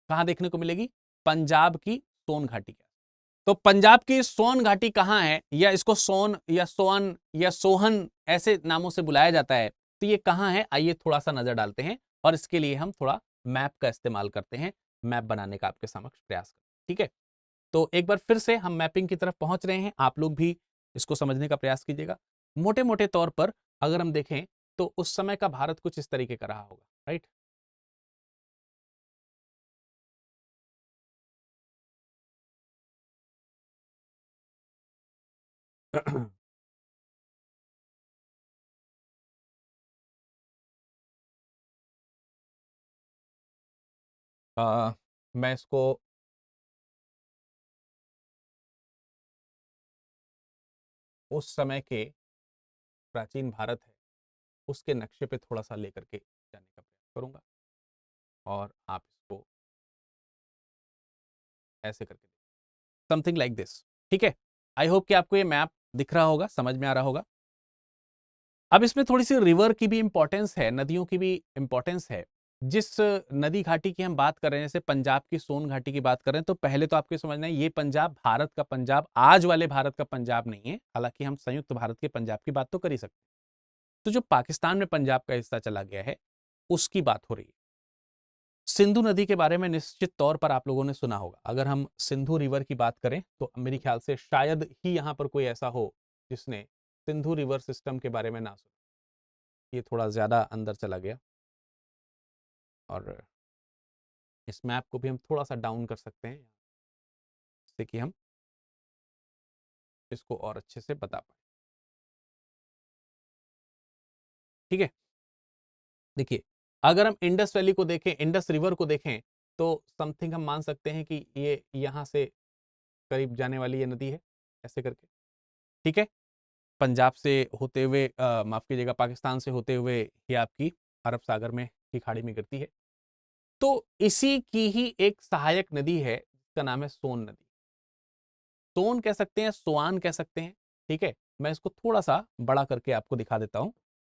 Speaker 2: कहां देखने को मिलेगी? पंजाब की सोन घाटी के। तो पंजाब की सोन घाटी कहाँ है, या इसको सोन या सोन या सोहन ऐसे नामों से बुलाया जाता है, तो ये कहाँ है, आइए थोड़ा सा नजर डालते हैं। और इसके लिए हम थोड़ा मैप का इस्तेमाल करते हैं, मैप बनाने का आपके समक्ष प्रयास करते हैं। ठीक है, तो एक बार फिर से हम मैपिंग की तरफ पहुंच रहे हैं, आप लोग भी इसको समझने का प्रयास कीजिएगा। मोटे मोटे तौर पर अगर हम देखें तो उस समय का भारत कुछ इस तरीके का रहा होगा, राइट। मैं इसको उस समय के प्राचीन भारत है उसके नक्शे पे थोड़ा सा लेकर के जाने का प्रयास करूंगा, और आप इसको ऐसे करके समथिंग लाइक दिस। ठीक है, आई होप कि आपको ये मैप दिख रहा होगा, समझ में आ रहा होगा। अब इसमें थोड़ी सी रिवर की भी इंपॉर्टेंस है, नदियों की भी इंपॉर्टेंस है। जिस नदी घाटी की हम बात कर रहे हैं, जैसे पंजाब की सोन घाटी की बात कर रहे हैं, तो पहले तो आपको समझना है ये पंजाब भारत का पंजाब, आज वाले भारत का पंजाब नहीं है, हालांकि हम संयुक्त भारत के पंजाब की बात तो कर ही सकते हैं। तो जो पाकिस्तान में पंजाब का हिस्सा चला गया है उसकी बात हो रही है। सिंधु नदी के बारे में निश्चित तौर पर आप लोगों ने सुना होगा। अगर हम सिंधु रिवर की बात करें तो मेरे ख्याल से शायद ही यहां पर कोई ऐसा हो जिसने सिंधु रिवर सिस्टम के बारे में ना सुना। ये थोड़ा ज्यादा अंदर चला गया, और इस मैप को भी हम थोड़ा सा डाउन कर सकते हैं जिससे कि हम इसको और अच्छे से बता पाए। ठीक है, देखिए अगर हम इंडस वैली को देखें, इंडस रिवर को देखें, तो समथिंग हम मान सकते हैं कि ये यहां से करीब जाने वाली ये नदी है, ऐसे करके। ठीक है, पंजाब से होते हुए माफ कीजिएगा, पाकिस्तान से होते हुए ये आपकी अरब सागर में की खाड़ी में गिरती है। तो इसी की ही एक सहायक नदी है जिसका नाम है सोन नदी। सोन कह सकते हैं, सोआन कह सकते हैं। ठीक है, मैं इसको थोड़ा सा बड़ा करके आपको दिखा देता हूं।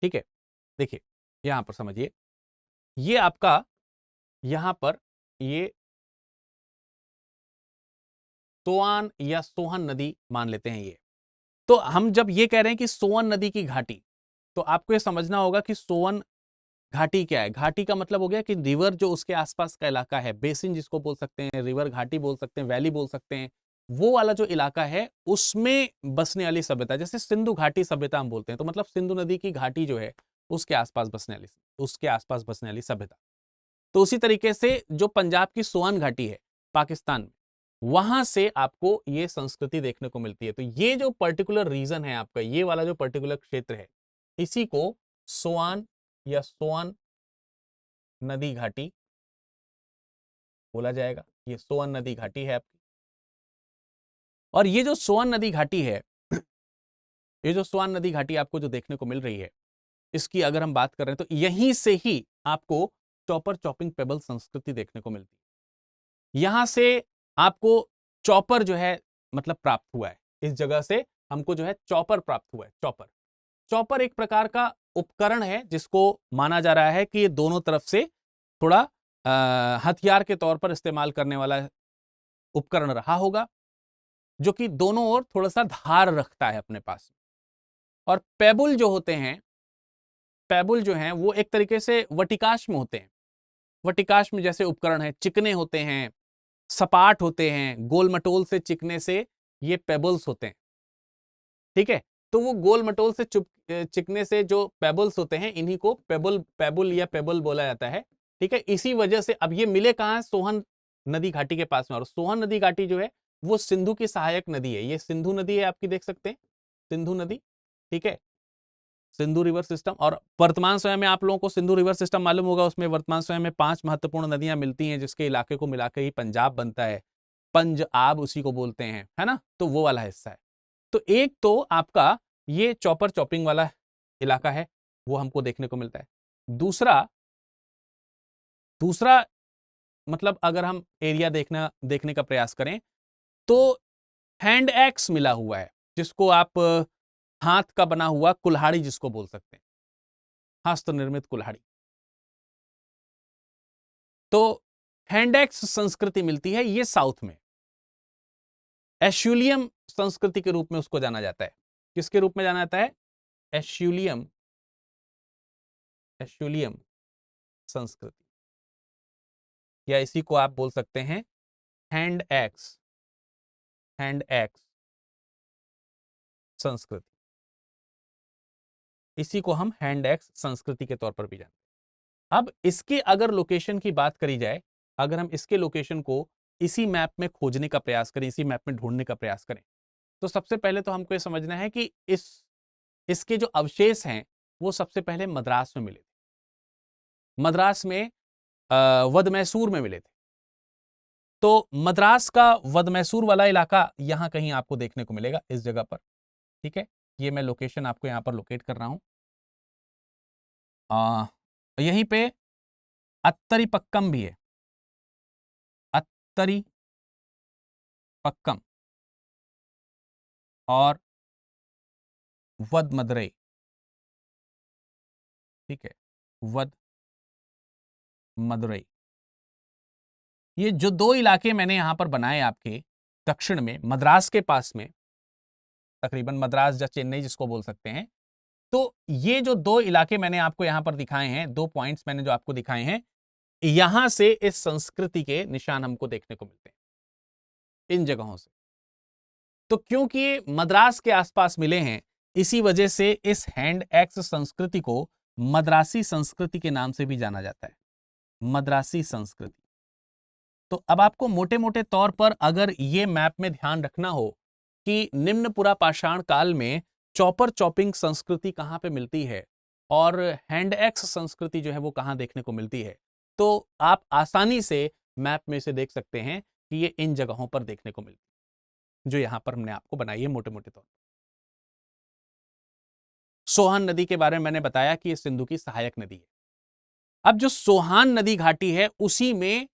Speaker 2: ठीक है, देखिए यहां पर समझिए, ये आपका यहां पर ये सोआन या सोहन नदी मान लेते हैं ये। तो हम जब ये कह रहे हैं कि सोवन नदी की घाटी, तो आपको ये समझना होगा कि सोवन घाटी क्या है। घाटी का मतलब हो गया कि रिवर जो उसके आसपास का इलाका है, बेसिन जिसको बोल सकते हैं, रिवर घाटी बोल सकते हैं, वैली बोल सकते हैं, वो वाला जो इलाका है उसमें बसने वाली सभ्यता, जैसे सिंधु घाटी सभ्यता हम बोलते हैं, तो मतलब सिंधु नदी की घाटी जो है उसके आसपास बसने वाली, उसके आसपास बसने वाली सभ्यता। तो उसी तरीके से जो पंजाब की सोअन घाटी है पाकिस्तान में, वहां से आपको ये संस्कृति देखने को मिलती है। तो ये जो पर्टिकुलर रीजन है आपका, ये वाला जो पर्टिकुलर क्षेत्र है, इसी को सोआन या सोअन नदी घाटी बोला जाएगा। ये सोअन नदी घाटी है आपकी, और ये जो सोअन नदी घाटी है, ये जो सोअन नदी घाटी आपको जो देखने को मिल रही है, इसकी अगर हम बात कर रहे हैं तो यहीं से ही आपको चॉपर चॉपिंग पेबल संस्कृति देखने को मिलती है। यहां से आपको चॉपर जो है मतलब प्राप्त हुआ है, इस जगह से हमको जो है चॉपर प्राप्त हुआ है। चॉपर, चॉपर एक प्रकार का उपकरण है जिसको माना जा रहा है कि ये दोनों तरफ से थोड़ा हथियार के तौर पर इस्तेमाल करने वाला उपकरण रहा होगा, जो कि दोनों ओर थोड़ा सा धार रखता है अपने पास। और पेबुल जो होते हैं, पेबुल जो हैं वो एक तरीके से वटिकाश में होते हैं। वटिकाश में जैसे उपकरण है, चिकने होते हैं, सपाट होते हैं, गोल मटोल से चिकने से ये पेबल्स होते हैं। ठीक है, तो वो गोल मटोल से चिकने से जो पेबल्स होते हैं, इन्हीं को पेबल पेबुल या पेबल बोला जाता है। ठीक है, इसी वजह से अब ये मिले कहां है, सोहन नदी घाटी के पास में। और सोहन नदी घाटी जो है वो सिंधु की सहायक नदी है। ये सिंधु नदी है आपकी, देख सकते हैं सिंधु नदी। ठीक है, सिंधु रिवर सिस्टम। और वर्तमान समय में आप लोगों को सिंधु रिवर सिस्टम मालूम होगा, उसमें वर्तमान समय में 5 महत्वपूर्ण नदियां मिलती हैं जिसके इलाके को मिलाकर ही पंजाब बनता है। पंजाब उसी को बोलते हैं, है ना, तो वो वाला हिस्सा है। तो एक तो आपका ये चॉपर चॉपिंग वाला इलाका है, वो हमको देखने को मिलता है। दूसरा दूसरा मतलब अगर हम एरिया देखने का प्रयास करें तो हैंड एक्स मिला हुआ है, जिसको आप हाथ का बना हुआ कुल्हाड़ी जिसको बोल सकते हैं, हस्त निर्मित कुल्हाड़ी। तो हैंड एक्स संस्कृति मिलती है ये साउथ में। एश्यूलियम संस्कृति के रूप में उसको जाना जाता है। किसके रूप में जाना जाता है? एश्यूलियम, एश्यूलियम संस्कृति, या इसी को आप बोल सकते हैं हैंड एक्स, हैंड एक्स संस्कृति। इसी को हम हैंड एक्स संस्कृति के तौर पर भी जानते हैं। अब इसके अगर लोकेशन की बात करी जाए, अगर हम इसके लोकेशन को इसी मैप में खोजने का प्रयास करें, इसी मैप में ढूंढने का प्रयास करें, तो सबसे पहले तो हमको ये समझना है कि इसके जो अवशेष हैं वो सबसे पहले मद्रास में मिले थे। मद्रास में वद-मैसूर में मिले थे। तो मद्रास का वद-मैसूर वाला इलाका यहां कहीं आपको देखने को मिलेगा, इस जगह पर। ठीक है, ये मैं लोकेशन आपको यहां पर लोकेट कर रहा हूं। यहीं पे अत्तरीपक्कम भी है, अत्तरीपक्कम और वद मदुरई। ठीक है, वद मदुरई। ये जो दो इलाके मैंने यहां पर बनाए आपके दक्षिण में, मद्रास के पास में, तकरीबन मद्रास या चेन्नई जिसको बोल सकते हैं, तो ये जो दो इलाके मैंने आपको यहां पर दिखाए हैं, दो पॉइंट्स मैंने जो आपको दिखाए हैं, यहां से इस संस्कृति के निशान हमको देखने को मिलते हैं, इन जगहों से। तो क्योंकि ये मद्रास के आसपास मिले हैं, इसी वजह से इस हैंड एक्स संस्कृति को मद्रासी संस्कृति के नाम से भी जाना जाता है, मद्रासी संस्कृति। तो अब आपको मोटे मोटे तौर पर अगर ये मैप में ध्यान रखना हो कि निम्न पुरा पाषाण काल में चॉपर चॉपिंग संस्कृति कहां पे मिलती है और हैंड एक्स संस्कृति जो है वो कहां देखने को मिलती है, तो आप आसानी से मैप में से देख सकते हैं कि ये इन जगहों पर देखने को मिलती है, जो यहां पर हमने आपको बनाई है मोटे मोटे तौर पर। सोहन नदी के बारे में मैंने बताया कि ये सिंधु की सहायक नदी है। अब जो सोहान नदी घाटी है, उसी में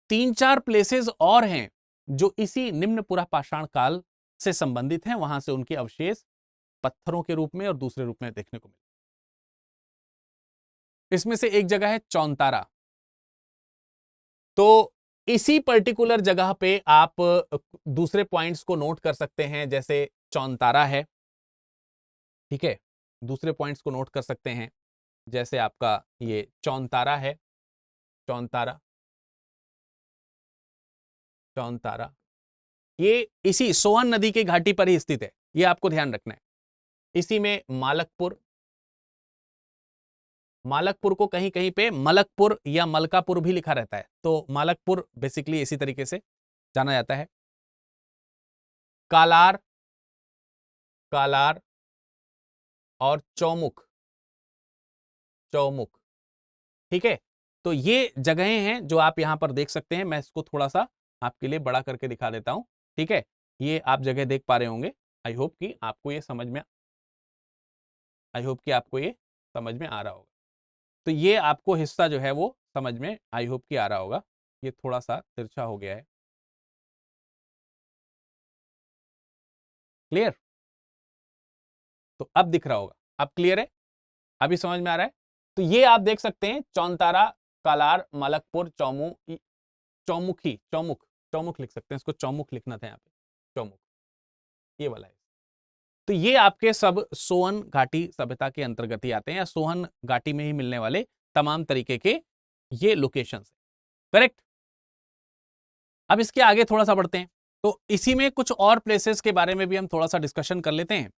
Speaker 2: 3-4 प्लेसेस और हैं जो इसी निम्न पुरा पाषाण काल से संबंधित हैं, वहां से उनके अवशेष पत्थरों के रूप में और दूसरे रूप में देखने को मिले। इसमें से एक जगह है चौंतारा। तो इसी पर्टिकुलर जगह पे आप दूसरे पॉइंट्स को नोट कर सकते हैं, जैसे चौंतारा है। ठीक है, दूसरे पॉइंट्स को नोट कर सकते हैं, जैसे आपका ये चौंतारा है, चौंतारा, चौंतारा। ये इसी सोअन नदी की घाटी पर ही स्थित है, ये आपको ध्यान रखना है। इसी में मालकपुर, मालकपुर को कहीं कहीं पे मलकपुर या मलकापुर भी लिखा रहता है, तो मालकपुर बेसिकली इसी तरीके से जाना जाता है। कालार, कालार और चौमुख, चौमुख। ठीक है, तो ये जगहें हैं जो आप यहां पर देख सकते हैं। मैं इसको थोड़ा सा आपके लिए बड़ा करके दिखा देता हूं। ठीक है, ये आप जगह देख पा रहे होंगे। आई होप कि आपको ये समझ में आ रहा होगा। तो ये आपको हिस्सा जो है वो समझ में आई होप कि आ रहा होगा। ये थोड़ा सा तिरछा हो गया है। क्लियर? तो अब दिख रहा होगा, अब क्लियर है, अभी समझ में आ रहा है। तो ये आप देख सकते हैं चौंतारा, कालार, मलकपुर, चौमुखी, चौमुख, चौमुख लिख सकते हैं इसको, चौमुख लिखना था यहाँ पे, चौमुख, ये वाला है। तो ये आपके सब सोहन घाटी सभ्यता के अंतर्गत ही आते हैं, या सोहन घाटी में ही मिलने वाले तमाम तरीके के ये लोकेशंस हैं। करेक्ट? अब इसके आगे थोड़ा सा बढ़ते हैं, तो इसी में कुछ और प्लेसेस के बारे में भी हम थोड़ा सा डिस्कशन कर लेते हैं।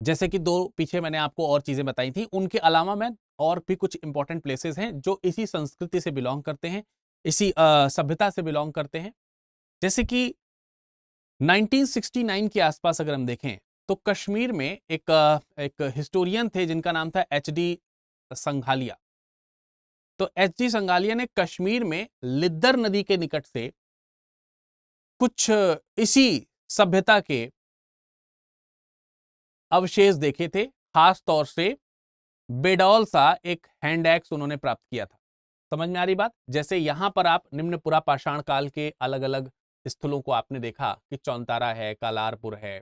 Speaker 2: जैसे कि दो पीछे मैंने आपको और चीजें बताई थी, उनके अलावा मैं और भी कुछ इंपॉर्टेंट प्लेसेस हैं जो इसी संस्कृति से बिलोंग करते हैं, इसी सभ्यता से बिलोंग करते हैं। जैसे कि 1969 के आसपास अगर हम देखें, तो कश्मीर में एक हिस्टोरियन थे जिनका नाम था एच.डी. संघालिया। तो एच.डी. संघालिया ने कश्मीर में लिद्दर नदी के निकट से कुछ इसी सभ्यता के अवशेष देखे थे, खास तौर से बेडौल सा एक हैंड एक्स उन्होंने प्राप्त किया था। समझ में आ रही बात? जैसे यहां पर आप निम्न पुरा पाषाण काल के अलग अलग स्थलों को आपने देखा कि चौंतारा है, कालारपुर है,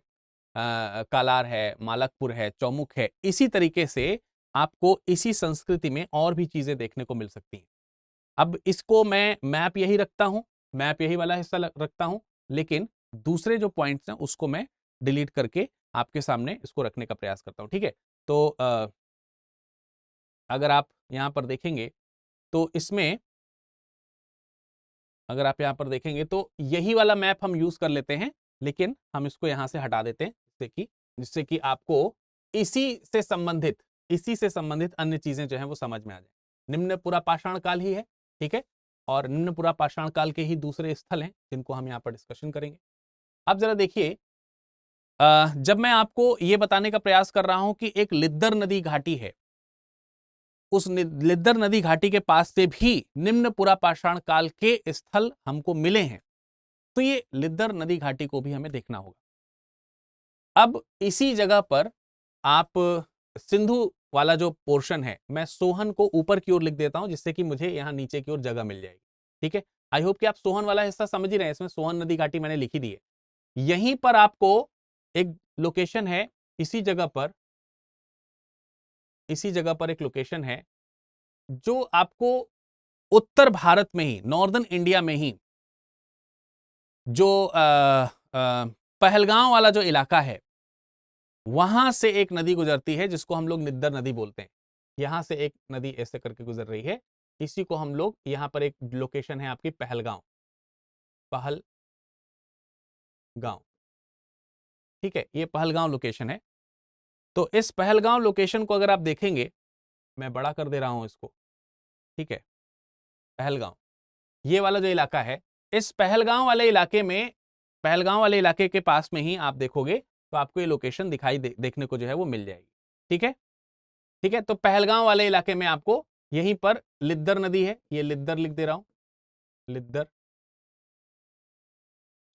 Speaker 2: कालार है, मालकपुर है, चौमुख है। इसी तरीके से आपको इसी संस्कृति में और भी चीजें देखने को मिल सकती हैं। अब इसको मैं मैप यही रखता हूं, मैप यही वाला हिस्सा रखता हूं, लेकिन दूसरे जो पॉइंट्स हैं उसको मैं डिलीट करके आपके सामने इसको रखने का प्रयास करता हूं, ठीक है। तो अगर आप यहां पर देखेंगे तो इसमें, अगर आप यहां पर देखेंगे तो यही वाला मैप हम यूज कर लेते हैं, लेकिन हम इसको यहां से हटा देते हैं जिससे कि आपको इसी से संबंधित अन्य चीजें जो है वो समझ में आ जाए। निम्न पुरा पाषाण काल ही है, ठीक है, और निम्न पुरा पाषाण काल के ही दूसरे स्थल हैं जिनको हम यहाँ पर डिस्कशन करेंगे। अब जरा देखिए, जब मैं आपको ये बताने का प्रयास कर रहा हूं कि एक लिद्दर नदी घाटी है, उस लिद्दर नदी घाटी के पास से भी निम्न पुरा पाषाण काल के स्थल हमको मिले हैं, तो ये लिद्दर नदी घाटी को भी हमें देखना होगा। अब इसी जगह पर आप सिंधु वाला जो पोर्शन है, मैं सोहन को ऊपर की ओर लिख देता हूं जिससे कि मुझे यहां नीचे की ओर जगह मिल जाएगी, ठीक है। आई होप कि आप सोहन वाला हिस्सा समझ ही रहे हैं, इसमें सोहन नदी घाटी मैंने लिखी दी है। यहीं पर आपको एक लोकेशन है, इसी जगह पर एक लोकेशन है जो आपको उत्तर भारत में ही, नॉर्दर्न इंडिया में ही, जो पहलगांव वाला जो इलाका है, वहां से एक नदी गुजरती है जिसको हम लोग लिद्दर नदी बोलते हैं। यहां से एक नदी ऐसे करके गुजर रही है, इसी को हम लोग, यहां पर एक लोकेशन है आपकी पहलगांव, ठीक है, ये पहलगांव लोकेशन है। तो इस पहलगांव लोकेशन को अगर आप देखेंगे, मैं बड़ा कर दे रहा हूं इसको, ठीक है, पहलगांव, ये वाला जो इलाका है, इस पहलगांव वाले इलाके के पास में ही आप देखोगे तो आपको ये लोकेशन देखने को जो है वो मिल जाएगी, ठीक है, ठीक है। तो पहलगांव वाले इलाके में आपको यहीं पर लिद्दर नदी है, ये लिद्दर लिख दे रहा हूं, लिद्दर,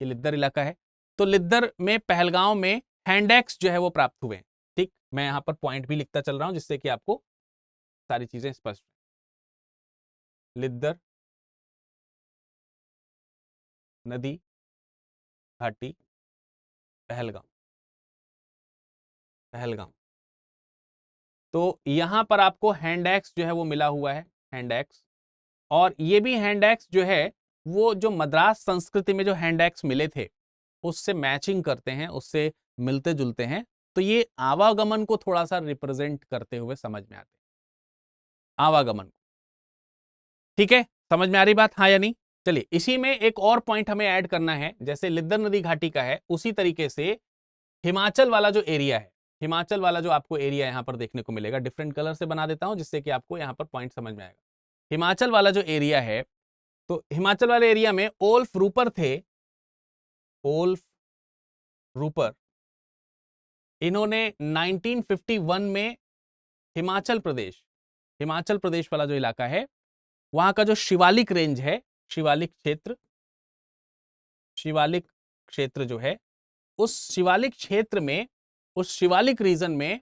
Speaker 2: ये लिद्दर इलाका है। तो लिद्दर में, पहलगांव में हैंडेक्स जो है वो प्राप्त हुए हैं, ठीक। मैं यहां पर पॉइंट भी लिखता चल रहा हूं जिससे कि आपको सारी चीजें स्पष्ट, लिद्दर नदी घाटी, पहलगांव, तो यहां पर आपको हैंडेक्स जो है वो मिला हुआ है, हैंडेक्स। और ये भी हैंडेक्स जो है वो जो मद्रास संस्कृति में जो हैंडेक्स मिले थे उससे मैचिंग करते हैं, उससे मिलते जुलते हैं। तो ये आवागमन को थोड़ा सा रिप्रेजेंट करते हुए समझ में आते हैं, आवागमन को, ठीक है। समझ में आ रही बात, हाँ या नहीं? चलिए, इसी में एक और पॉइंट हमें ऐड करना है, जैसे लिद्दर नदी घाटी का है उसी तरीके से हिमाचल वाला जो एरिया है, हिमाचल वाला जो आपको एरिया यहां पर देखने को मिलेगा, डिफरेंट कलर से बना देता हूं जिससे कि आपको यहां पर पॉइंट समझ में आएगा। हिमाचल वाला जो एरिया है, तो हिमाचल वाले एरिया में ओल्फ रूपर थे, ओल्फ रूपर, इन्होंने 1951 में हिमाचल प्रदेश वाला जो इलाका है, वहां का जो शिवालिक रेंज है, शिवालिक क्षेत्र जो है, उस शिवालिक क्षेत्र में, उस शिवालिक रीजन में,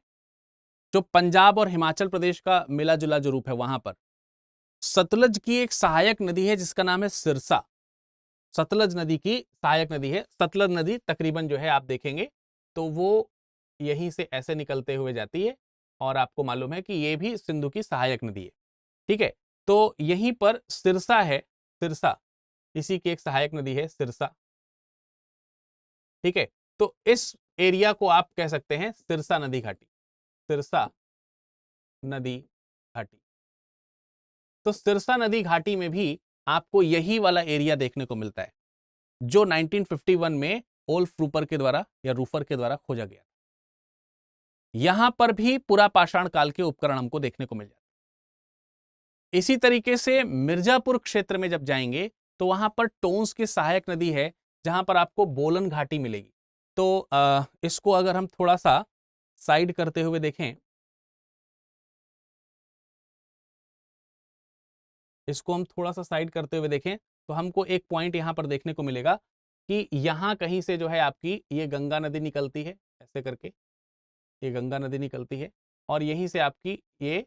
Speaker 2: जो पंजाब और हिमाचल प्रदेश का मिला जुला जो रूप है, वहां पर सतलज की एक सहायक नदी है जिसका नाम है सिरसा, सतलज नदी की सहायक नदी है। सतलज नदी तकरीबन जो है आप देखेंगे तो वो यहीं से ऐसे निकलते हुए जाती है, और आपको मालूम है कि ये भी सिंधु की सहायक नदी है, ठीक है। तो यहीं पर सिरसा है, सिरसा इसी की एक सहायक नदी है, सिरसा, ठीक है। तो इस एरिया को आप कह सकते हैं सिरसा नदी घाटी, सिरसा नदी घाटी। तो सिरसा नदी घाटी में भी आपको यही वाला एरिया देखने को मिलता है जो 1951 में ओल्फ रूपर के द्वारा या रूफर के द्वारा खोजा गया। यहां पर भी पूरा पाषाण काल के उपकरण हमको देखने को मिल जाते हैं। इसी तरीके से मिर्जापुर क्षेत्र में जब जाएंगे तो वहां पर टोंस की सहायक नदी है जहां पर आपको बोलन घाटी मिलेगी। तो इसको अगर हम थोड़ा सा साइड करते हुए देखें, इसको हम थोड़ा सा साइड करते हुए देखें तो हमको एक पॉइंट यहां पर देखने को मिलेगा कि यहां कहीं से जो है आपकी ये गंगा नदी निकलती है, ऐसे करके ये गंगा नदी निकलती है, और यहीं से आपकी ये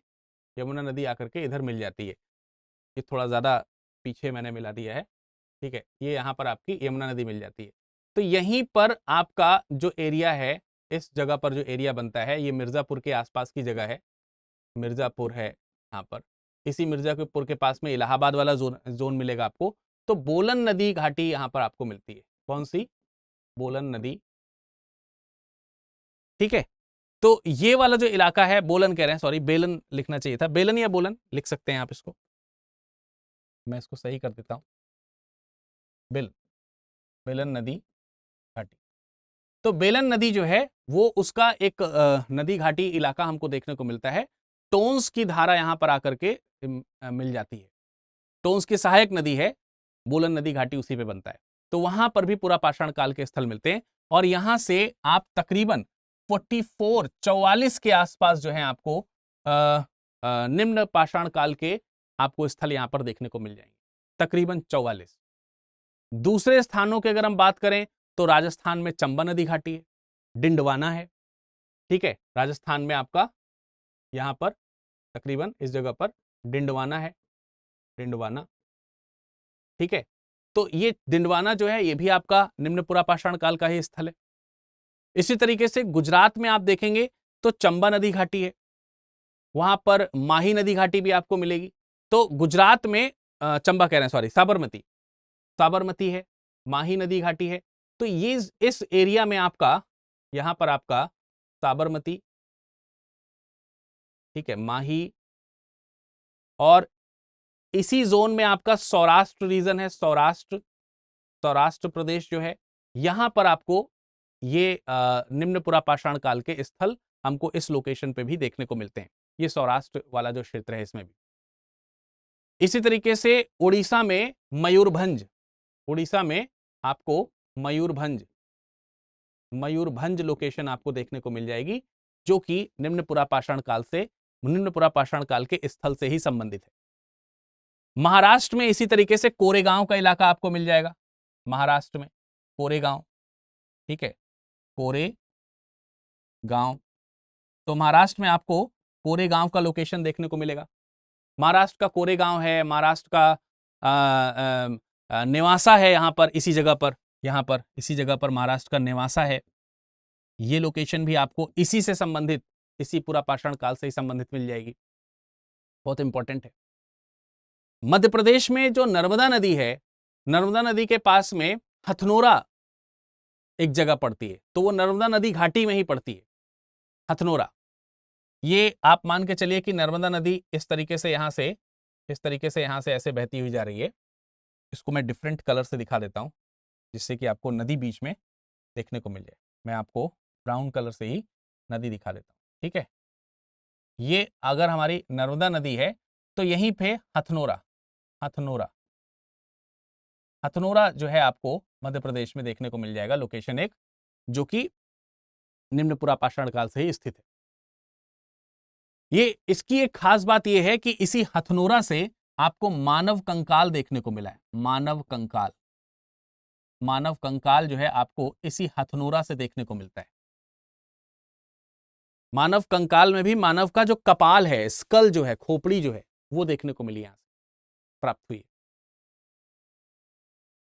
Speaker 2: यमुना नदी आकर के इधर मिल जाती है। ये थोड़ा ज़्यादा पीछे मैंने मिला दिया है, ठीक है, ये यहाँ पर आपकी यमुना नदी मिल जाती है। तो यहीं पर आपका जो एरिया है, इस जगह पर जो एरिया बनता है, ये मिर्ज़ापुर के आसपास की जगह है, मिर्ज़ापुर है यहाँ पर। इसी मिर्ज़ापुर के पास में इलाहाबाद वाला जोन मिलेगा आपको। तो बोलन नदी घाटी यहाँ पर आपको मिलती है। कौन सी? बोलन नदी, ठीक है। तो ये वाला जो इलाका है, बोलन कह रहे हैं, सॉरी बेलन लिखना चाहिए था, बेलन या बोलन लिख सकते हैं आप इसको, मैं इसको सही कर देता हूं, बेलन नदी घाटी। तो बेलन नदी जो है वो उसका एक नदी घाटी इलाका हमको देखने को मिलता है। टोंस की धारा यहां पर आकर के मिल जाती है। टोंस की सहायक नदी है, बोलन नदी घाटी उसी पे बनता है। तो वहां पर भी पूरा पाषाण काल के स्थल मिलते हैं और यहां से आप तकरीबन 44 के आसपास जो है आपको निम्न पाषाण काल के आपको स्थल यहां पर देखने को मिल जाएंगे, तकरीबन 44। दूसरे स्थानों की अगर हम बात करें तो राजस्थान में चंबा नदी घाटी है, डिंडवाना है, ठीक है। राजस्थान में आपका यहां पर तकरीबन इस जगह पर डिंडवाना है, डिंडवाना, ठीक है। तो ये डिंडवाना जो है ये भी आपका निम्न पुरा पाषाण काल का ही स्थल है। इसी तरीके से गुजरात में आप देखेंगे तो चंबा नदी घाटी है, वहां पर माही नदी घाटी भी आपको मिलेगी। तो गुजरात में चंबा कह रहे हैं, सॉरी साबरमती, साबरमती है, माही नदी घाटी है। तो ये इस एरिया में आपका यहां पर आपका साबरमती, ठीक है, माही, और इसी जोन में आपका सौराष्ट्र रीजन है, सौराष्ट्र प्रदेश जो है, यहां पर आपको ये निम्न पुरा पाषाण काल के स्थल हमको इस लोकेशन पे भी देखने को मिलते हैं। ये सौराष्ट्र वाला जो क्षेत्र है इसमें भी। इसी तरीके से उड़ीसा में मयूरभंज, उड़ीसा में आपको मयूरभंज लोकेशन आपको देखने को मिल जाएगी, जो कि निम्न पुरा पाषाण काल के स्थल से ही संबंधित है। महाराष्ट्र में इसी तरीके से कोरेगांव का इलाका आपको मिल जाएगा, महाराष्ट्र में कोरेगांव, ठीक है, कोरेगांव। तो महाराष्ट्र में आपको कोरेगांव का लोकेशन देखने को मिलेगा। महाराष्ट्र का कोरेगांव है, महाराष्ट्र का नेवासा है, यहां पर इसी जगह पर महाराष्ट्र का नेवासा है। ये लोकेशन भी आपको इसी से संबंधित, इसी पुरा पाषाण काल से ही संबंधित मिल जाएगी, बहुत इंपॉर्टेंट है। मध्य प्रदेश में जो नर्मदा नदी है, नर्मदा नदी के पास में हथनोरा एक जगह पड़ती है, तो वो नर्मदा नदी घाटी में ही पड़ती है, हथनोरा। ये आप मान के चलिए कि नर्मदा नदी इस तरीके से यहां से ऐसे बहती हुई जा रही है। इसको मैं डिफरेंट कलर से दिखा देता हूं जिससे कि आपको नदी बीच में देखने को मिल जाए। मैं आपको ब्राउन कलर से ही नदी दिखा देता हूं, ठीक है। ये अगर हमारी नर्मदा नदी है तो यहीं पे हथनोरा जो है आपको मध्य प्रदेश में देखने को मिल जाएगा, लोकेशन एक, जो कि निम्न पुरा पाषाण काल से ही स्थित है। ये इसकी एक खास बात यह है कि इसी हथनोरा से आपको मानव कंकाल देखने को मिला है, मानव कंकाल जो है आपको इसी हथनोरा से देखने को मिलता है। मानव कंकाल में भी मानव का जो कपाल है, स्कल जो है, खोपड़ी जो है, वो देखने को मिली, यहां से प्राप्त हुई।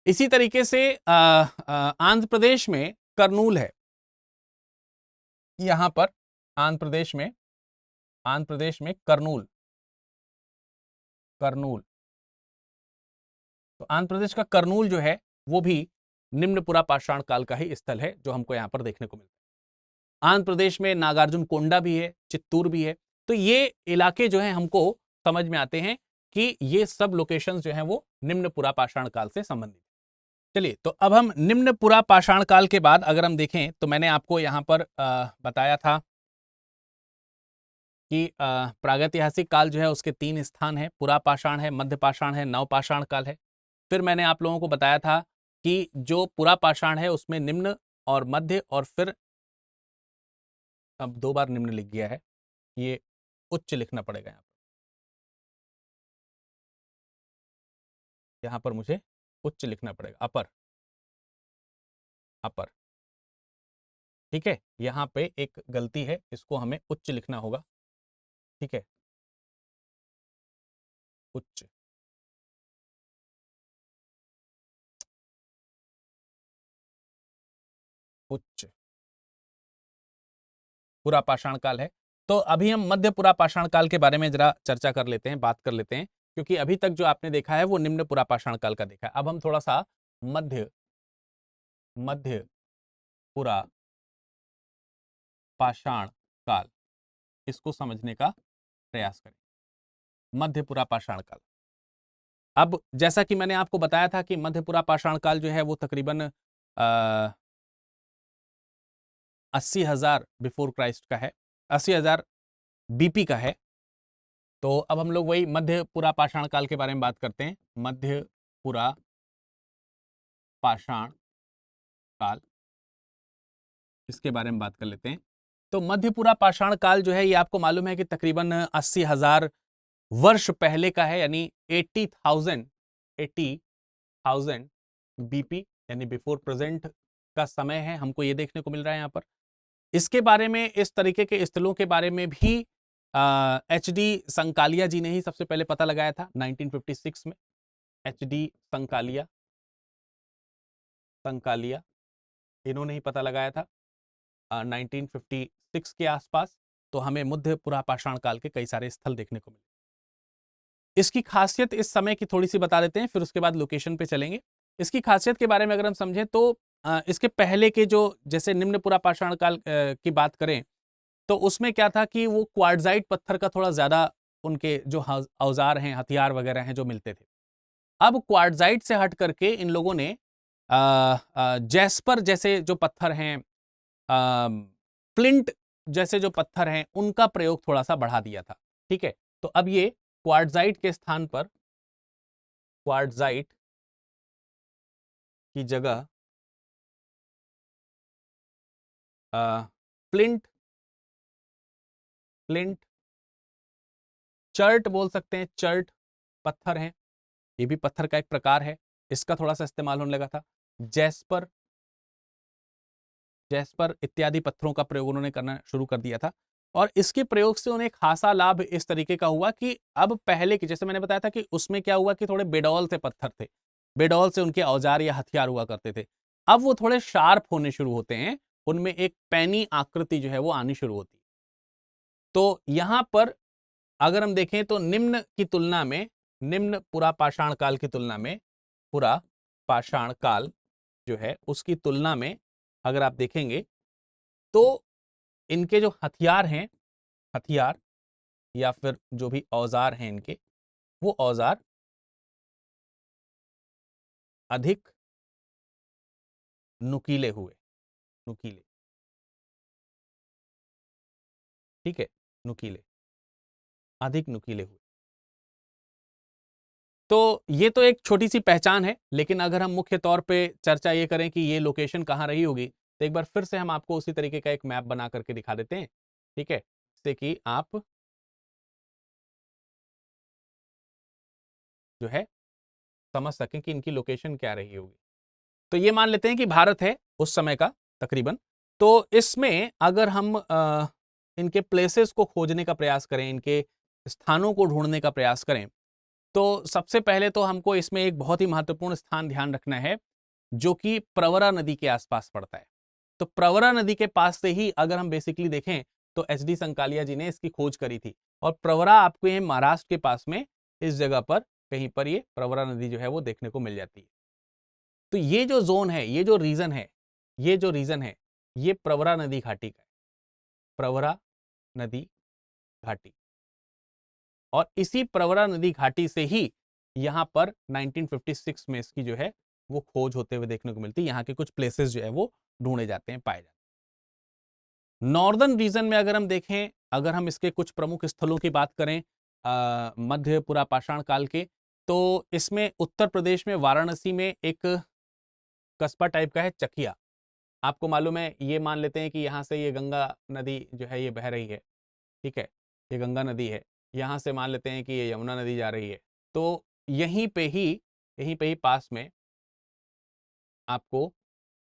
Speaker 2: इसी तरीके से आंध्र प्रदेश में करनूल है, यहां पर आंध्र प्रदेश में करनूल, तो आंध्र प्रदेश का करनूल जो है वो भी निम्न पुरा पाषाण काल का ही स्थल है, जो हमको यहां पर देखने को मिलता है। आंध्र प्रदेश में नागार्जुन कोंडा भी है, चित्तूर भी है। तो ये इलाके जो हैं हमको समझ में आते हैं कि ये सब लोकेशंस जो हैं वो निम्न पुरा पाषाण काल से संबंधित। चलिए, तो अब हम निम्न पुरा पाषाण काल के बाद अगर हम देखें तो मैंने आपको यहां पर बताया था कि प्रागैतिहासिक काल जो है उसके 3 स्थान है, पुरा पाषाण है, मध्य पाषाण है, नव पाषाण काल है। फिर मैंने आप लोगों को बताया था कि जो पुरा पाषाण है उसमें निम्न और मध्य, और फिर अब 2 बार निम्न लिख गया है, ये उच्च लिखना पड़ेगा यहाँ पर मुझे उच्च लिखना पड़ेगा, अपर, ठीक है। यहाँ पे एक गलती है, इसको हमें उच्च लिखना होगा, ठीक है, उच्च। पुरा पाषाण काल है। तो अभी हम मध्य पुरा पाषाण काल के बारे में जरा चर्चा कर लेते हैं, बात कर लेते हैं, क्योंकि अभी तक जो आपने देखा है वो निम्न पुरा पाषाण काल का देखा है। अब हम थोड़ा सा मध्य पुरा पाषाण काल, इसको समझने का प्रयास करें। मध्यपुरा पाषाण काल। अब जैसा कि मैंने आपको बताया था कि मध्यपुरा पाषाण काल जो है वो तकरीबन 80,000 बिफोर क्राइस्ट का है, 80,000 बीपी का है। तो अब हम लोग वही मध्यपुरा पाषाण काल के बारे में बात करते हैं। मध्यपुरा पाषाण काल, इसके बारे में बात कर लेते हैं। तो मध्यपुरा पाषाण काल जो है ये आपको मालूम है कि तकरीबन 80,000 वर्ष पहले का है, यानी 80,000 बीपी, यानी बिफोर प्रेजेंट का समय है, हमको ये देखने को मिल रहा है यहाँ पर। इसके बारे में, इस तरीके के स्थलों के बारे में भी HD संकालिया जी ने ही सबसे पहले पता लगाया था 1956 में। HD संकालिया इन्होंने ही पता लगाया था 1956 के आसपास। तो हमें मध्यपुरा पाषाण काल के कई सारे स्थल देखने को मिले। इसकी खासियत इस समय की थोड़ी सी बता देते हैं, फिर उसके बाद लोकेशन पे चलेंगे। इसकी खासियत के बारे में अगर हम समझें तो इसके पहले के जो, जैसे निम्नपुरा पाषाण काल की बात करें तो उसमें क्या था कि वो क्वार्टजाइट पत्थर का थोड़ा ज्यादा उनके जो औजार हैं, हथियार वगैरह हैं जो मिलते थे। अब क्वार्टजाइट से हट करके इन लोगों ने जैस्पर जैसे जो पत्थर हैं, फ्लिंट जैसे जो पत्थर हैं, उनका प्रयोग थोड़ा सा बढ़ा दिया था। ठीक है, तो अब ये क्वार्टजाइट के स्थान पर, क्वार्टजाइट की जगह फ्लिंट चर्ट बोल सकते हैं, चर्ट पत्थर हैं, ये भी पत्थर का एक प्रकार है, इसका थोड़ा सा इस्तेमाल होने लगा था। जैस्पर इत्यादि पत्थरों का प्रयोग उन्होंने करना शुरू कर दिया था। और इसके प्रयोग से उन्हें खासा लाभ इस तरीके का हुआ कि अब पहले की, जैसे मैंने बताया था कि उसमें क्या हुआ कि थोड़े बेडौल से पत्थर थे, बेडौल से उनके औजार या हथियार हुआ करते थे। अब वो थोड़े शार्प होने शुरू होते हैं, उनमें एक पैनी आकृति जो है वो आनी शुरू होती है। तो यहां पर अगर हम देखें तो निम्न की तुलना में, निम्न पुरा पाषाण काल की तुलना में पुरा पाषाण काल जो है उसकी तुलना में अगर आप देखेंगे तो इनके जो हथियार हैं, हथियार या फिर जो भी औजार हैं इनके, वो औजार अधिक नुकीले हुए, नुकीले, ठीक है, नुकीले, अधिक नुकीले हुए। तो ये तो एक छोटी सी पहचान है, लेकिन अगर हम मुख्य तौर पे चर्चा ये करें कि ये लोकेशन कहाँ रही होगी, तो एक बार फिर से हम आपको उसी तरीके का एक मैप बना करके दिखा देते हैं। ठीक है, जिससे कि आप जो है समझ सकें कि इनकी लोकेशन क्या रही होगी। तो ये मान लेते हैं कि भारत है उस समय का तकरीबन। तो इसमें अगर हम इनके प्लेसेस को खोजने का प्रयास करें, इनके स्थानों को ढूंढने का प्रयास करें, तो सबसे पहले तो हमको इसमें एक बहुत ही महत्वपूर्ण स्थान ध्यान रखना है, जो कि प्रवरा नदी के आसपास पड़ता है। तो प्रवरा नदी के पास से ही अगर हम बेसिकली देखें तो HD संकालिया जी ने इसकी खोज करी थी। और प्रवरा आपको ये महाराष्ट्र के पास में इस जगह पर कहीं पर ये प्रवरा नदी जो है वो देखने को मिल जाती है। तो ये जो जोन है, ये जो रीजन है, ये जो रीजन है, ये प्रवरा नदी घाटी का है, प्रवरा नदी घाटी। और इसी प्रवरा नदी घाटी से ही यहां पर 1956 में इसकी जो है वो खोज होते हुए देखने को मिलती है। यहाँ के कुछ प्लेसेस जो है वो ढूंढे जाते हैं, पाए जाते हैं। नॉर्दर्न रीजन में अगर हम देखें, अगर हम इसके कुछ प्रमुख स्थलों की बात करें मध्यपुरा पाषाण काल के, तो इसमें उत्तर प्रदेश में वाराणसी में एक कस्बा टाइप का है चकिया। आपको मालूम है, ये मान लेते हैं कि यहाँ से ये गंगा नदी जो है ये बह रही है। ठीक है, ये गंगा नदी है, यहाँ से मान लेते हैं कि ये यमुना नदी जा रही है। तो यहीं पे ही पास में आपको,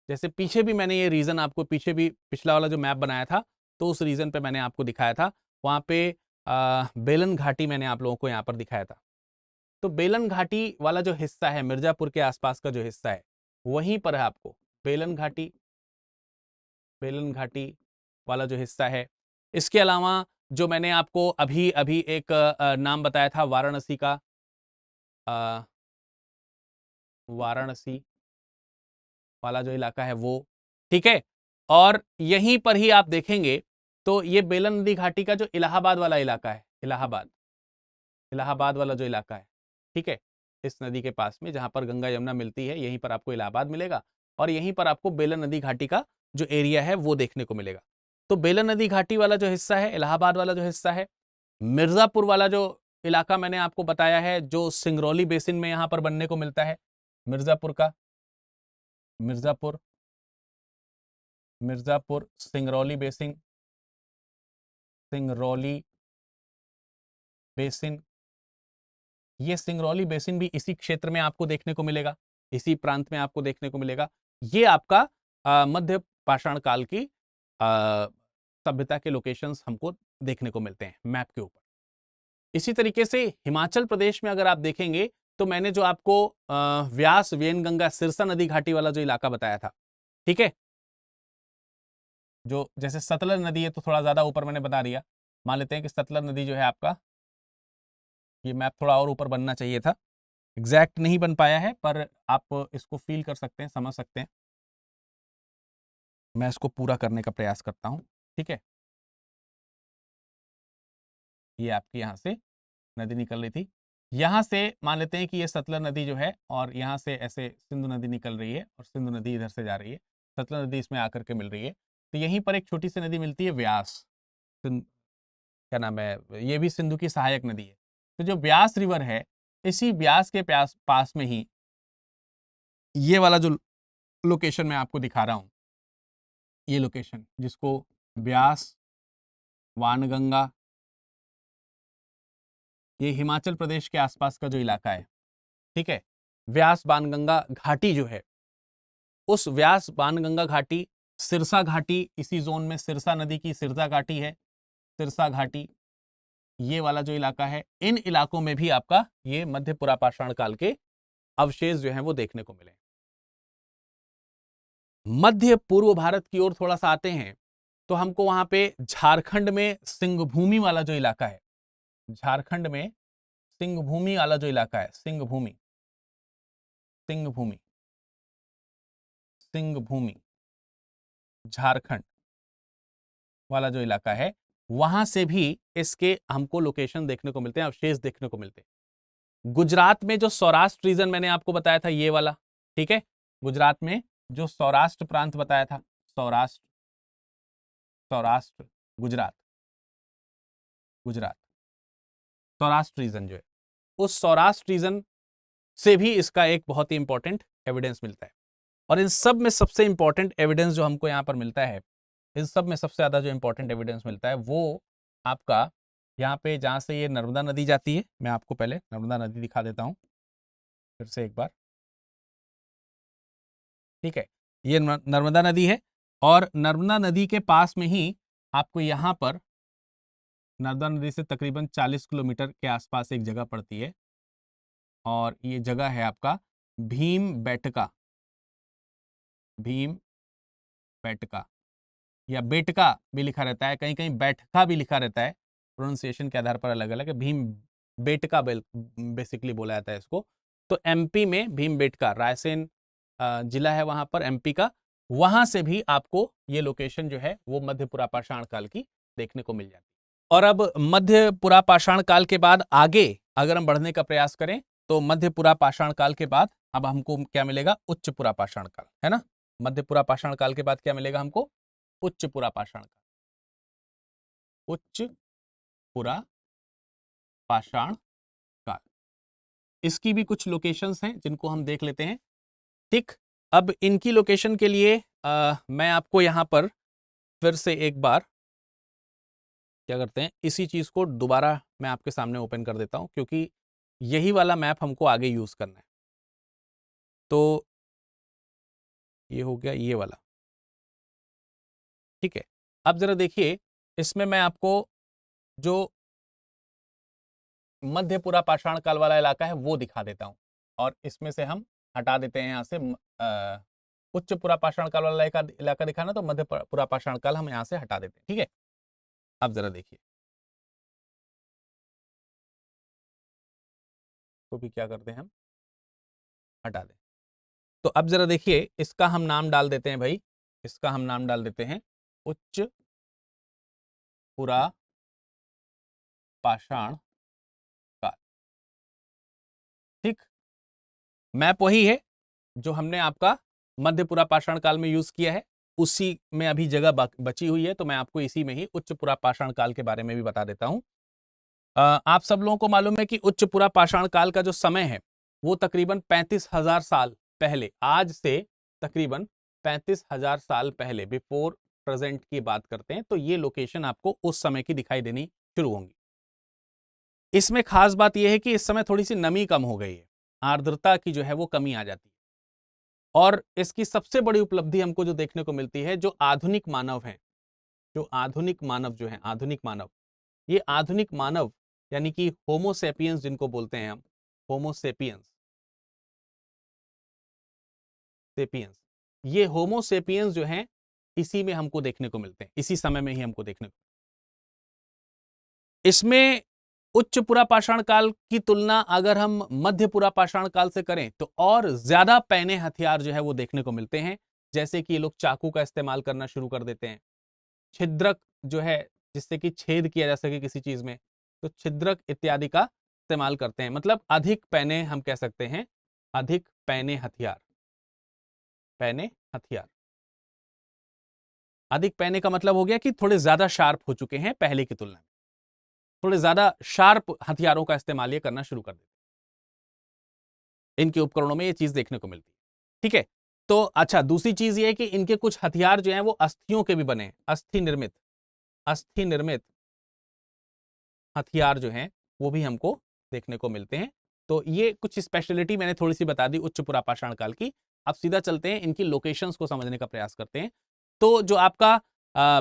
Speaker 2: जैसे पीछे भी मैंने ये रीजन आपको, पीछे भी पिछला वाला जो मैप बनाया था तो उस रीजन पे मैंने आपको दिखाया था, वहाँ पे बेलन घाटी मैंने आप लोगों को यहाँ पर दिखाया था। तो बेलन घाटी वाला जो हिस्सा है, मिर्जापुर के आसपास का जो हिस्सा है, वहीं पर है आपको बेलन घाटी वाला जो हिस्सा है। इसके अलावा जो मैंने आपको अभी अभी एक नाम बताया था वाराणसी का, वाराणसी वाला जो इलाका है वो, ठीक है। और यहीं पर ही आप देखेंगे तो ये बेलन नदी घाटी का जो इलाहाबाद वाला इलाका है, इलाहाबाद वाला जो इलाका है, ठीक है, इस नदी के पास में जहां पर गंगा यमुना मिलती है, यहीं पर आपको इलाहाबाद मिलेगा और यहीं पर आपको बेलन नदी घाटी का जो एरिया है वो देखने को मिलेगा। तो बेलन नदी घाटी वाला जो हिस्सा है, इलाहाबाद वाला जो हिस्सा है, मिर्जापुर वाला जो इलाका मैंने आपको बताया है जो सिंगरौली बेसिन में यहां पर बनने को मिलता है, मिर्जापुर का, मिर्जापुर सिंगरौली बेसिन, सिंगरौली बेसिन, ये सिंगरौली बेसिन भी इसी क्षेत्र में आपको देखने को मिलेगा, इसी प्रांत में आपको देखने को मिलेगा। ये आपका मध्य पाषाण काल की सभ्यता के लोकेशंस हमको देखने को मिलते हैं मैप के ऊपर। इसी तरीके से हिमाचल प्रदेश में अगर आप देखेंगे तो मैंने जो आपको व्यास, वेनगंगा, सिरसा नदी घाटी वाला जो इलाका बताया था, ठीक है, जो जैसे सतलज नदी है तो थोड़ा ज्यादा ऊपर मैंने बता दिया, मान लेते हैं कि सतलज नदी जो है आपका, ये मैप थोड़ा और ऊपर बनना चाहिए था, एग्जैक्ट नहीं बन पाया है पर आप इसको फील कर सकते हैं, समझ सकते हैं। मैं इसको पूरा करने का प्रयास करता हूं, ठीक है। ये आपकी यहां से नदी निकल रही थी, यहां से मान लेते हैं कि ये सतलज नदी जो है और यहां से ऐसे सिंधु नदी निकल रही है और सिंधु नदी इधर से जा रही है, सतलज नदी इसमें आकर के मिल रही है। तो यहीं पर एक छोटी सी नदी मिलती है व्यास, क्या नाम है, ये भी सिंधु की सहायक नदी है। तो जो व्यास रिवर है, इसी व्यास के पास में ही ये वाला जो लोकेशन मैं आपको दिखा रहा हूं, ये लोकेशन जिसको व्यास वानगंगा, ये हिमाचल प्रदेश के आसपास का जो इलाका है, ठीक है, व्यास बाणगंगा घाटी जो है, उस व्यास बाणगंगा घाटी, सिरसा घाटी, इसी जोन में सिरसा नदी की सिरसा घाटी है, सिरसा घाटी, ये वाला जो इलाका है, इन इलाकों में भी आपका ये मध्य पुरापाषाण काल के अवशेष जो हैं वो देखने को मिले। मध्य पूर्व भारत की ओर थोड़ा सा आते हैं तो हमको वहां पे झारखंड में सिंहभूमि वाला जो इलाका है, झारखंड में सिंहभूमि वाला जो इलाका है, सिंहभूमि, सिंहभूमि, सिंहभूमि, झारखंड वाला जो इलाका है, वहां से भी इसके हमको लोकेशन देखने को मिलते हैं, अवशेष देखने को मिलते हैं। गुजरात में जो सौराष्ट्र रीजन मैंने आपको बताया था, ये वाला, ठीक है, गुजरात में जो सौराष्ट्र प्रांत बताया था, सौराष्ट्र, सौराष्ट्र, गुजरात, गुजरात, सौराष्ट्र रीजन जो है, उस सौराष्ट्र रीजन से भी इसका एक बहुत ही इंपॉर्टेंट एविडेंस मिलता है। और इन सब में सबसे इंपॉर्टेंट एविडेंस जो हमको यहाँ पर मिलता है, इन सब में सबसे ज्यादा जो इंपॉर्टेंट एविडेंस मिलता है वो आपका यहाँ पे जहाँ से ये नर्मदा नदी जाती है, मैं आपको पहले नर्मदा नदी दिखा देता हूँ फिर से एक बार, ठीक है, ये नर्मदा नदी है और नर्मदा नदी के पास में ही आपको यहाँ पर नर्मदा नदी से तकरीबन 40 किलोमीटर के आसपास एक जगह पड़ती है और ये जगह है आपका भीम बेटका, भीम बेटका या बेटका भी लिखा रहता है, कहीं कहीं बैठका भी लिखा रहता है, प्रोनाउंसिएशन के आधार पर अलग अलग है। भीम बेटका बेसिकली बोला जाता है इसको। तो एमपी में भीम बेटका, रायसेन जिला है वहां पर एमपी का, वहां से भी आपको ये लोकेशन जो है वो मध्य पुरापाषाण काल की देखने को मिल जाती है। और अब मध्य पुरापाषाण काल के बाद आगे अगर हम बढ़ने का प्रयास करें तो मध्य पुरापाषाण काल के बाद अब हमको क्या मिलेगा, उच्च पुरापाषाण काल, है ना। मध्य पुरापाषाण काल के बाद क्या मिलेगा हमको, उच्च पुरापाषाण काल, उच्च पुरापाषाण काल। इसकी भी कुछ लोकेशंस हैं जिनको हम देख लेते हैं, ठीक। अब इनकी लोकेशन के लिए मैं आपको यहां पर फिर से एक बार क्या करते हैं, इसी चीज को दोबारा मैं आपके सामने ओपन कर देता हूं क्योंकि यही वाला मैप हमको आगे यूज करना है। तो ये हो गया ये वाला, ठीक है। अब जरा देखिए, इसमें मैं आपको जो मध्य पुरापाषाण काल वाला इलाका है वो दिखा देता हूं और इसमें से हम हटा देते हैं यहाँ से उच्च पुरापाषाण काल वाला इलाका दिखाना, तो मध्य पुरापाषाण काल हम यहाँ से हटा देते हैं, ठीक है। अब जरा देखिए, तो भी क्या करते हैं हम, हटा दें। तो अब जरा देखिए, इसका हम नाम डाल देते हैं भाई इसका हम नाम डाल देते हैं उच्च पुरा पाषाण काल। ठीक, मैप वही है जो हमने आपका मध्य पुरा पाषाण काल में यूज किया है, उसी में अभी जगह बची हुई है, तो मैं आपको इसी में ही उच्च पुरा पाषाण काल के बारे में भी बता देता हूं। आप सब लोगों को मालूम है कि उच्च पुरा पाषाण काल का जो समय है वो तकरीबन 35,000 साल पहले, आज से तकरीबन 35,000 साल पहले, बिफोर प्रेजेंट की बात करते हैं, तो ये लोकेशन आपको उस समय की दिखाई देनी शुरू होंगी। इसमें खास बात यह है कि इस समय थोड़ी सी नमी कम हो गई है, आर्द्रता की जो है वो कमी आ जाती है। और इसकी सबसे बड़ी उपलब्धि हमको जो देखने को मिलती है, जो आधुनिक मानव हैं, जो आधुनिक मानव जो है, आधुनिक मानव, ये आधुनिक मानव यानी कि होमो सेपियंस जिनको बोलते हैं हम, होमो सेपियंस, सेपियंस, ये होमो सेपियंस जो हैं इसी में हमको देखने को मिलते हैं, इसी समय में ही हमको देखने को। इसमें उच्च पुरा पाषाण काल की तुलना अगर हम मध्य पुरा पाषाण काल से करें तो और ज्यादा पैने हथियार जो है वो देखने को मिलते हैं, जैसे कि ये लोग चाकू का इस्तेमाल करना शुरू कर देते हैं, छिद्रक जो है जिससे कि छेद किया जा सके किसी चीज में, तो छिद्रक इत्यादि का इस्तेमाल करते हैं। मतलब अधिक पैने, हम कह सकते हैं अधिक पैने हथियार, पैने हथियार। अधिक पैने का मतलब हो गया कि थोड़े ज्यादा शार्प हो चुके हैं पहले की तुलना में, थोड़े ज्यादा शार्प हथियारों का इस्तेमाल ये करना शुरू कर देते हैं। इनके उपकरणों में ये चीज देखने को मिलती है। ठीक है, तो अच्छा, दूसरी चीज ये है कि इनके कुछ हथियार जो हैं वो अस्थियों के भी बने हैं, अस्थि निर्मित, अस्थि निर्मित हथियार जो हैं वो भी हमको देखने को मिलते हैं। तो ये कुछ स्पेशलिटी मैंने थोड़ी सी बता दी उच्च पुरा पाषाण काल की। अब सीधा चलते हैं इनकी लोकेशंस को समझने का प्रयास करते हैं। तो जो आपका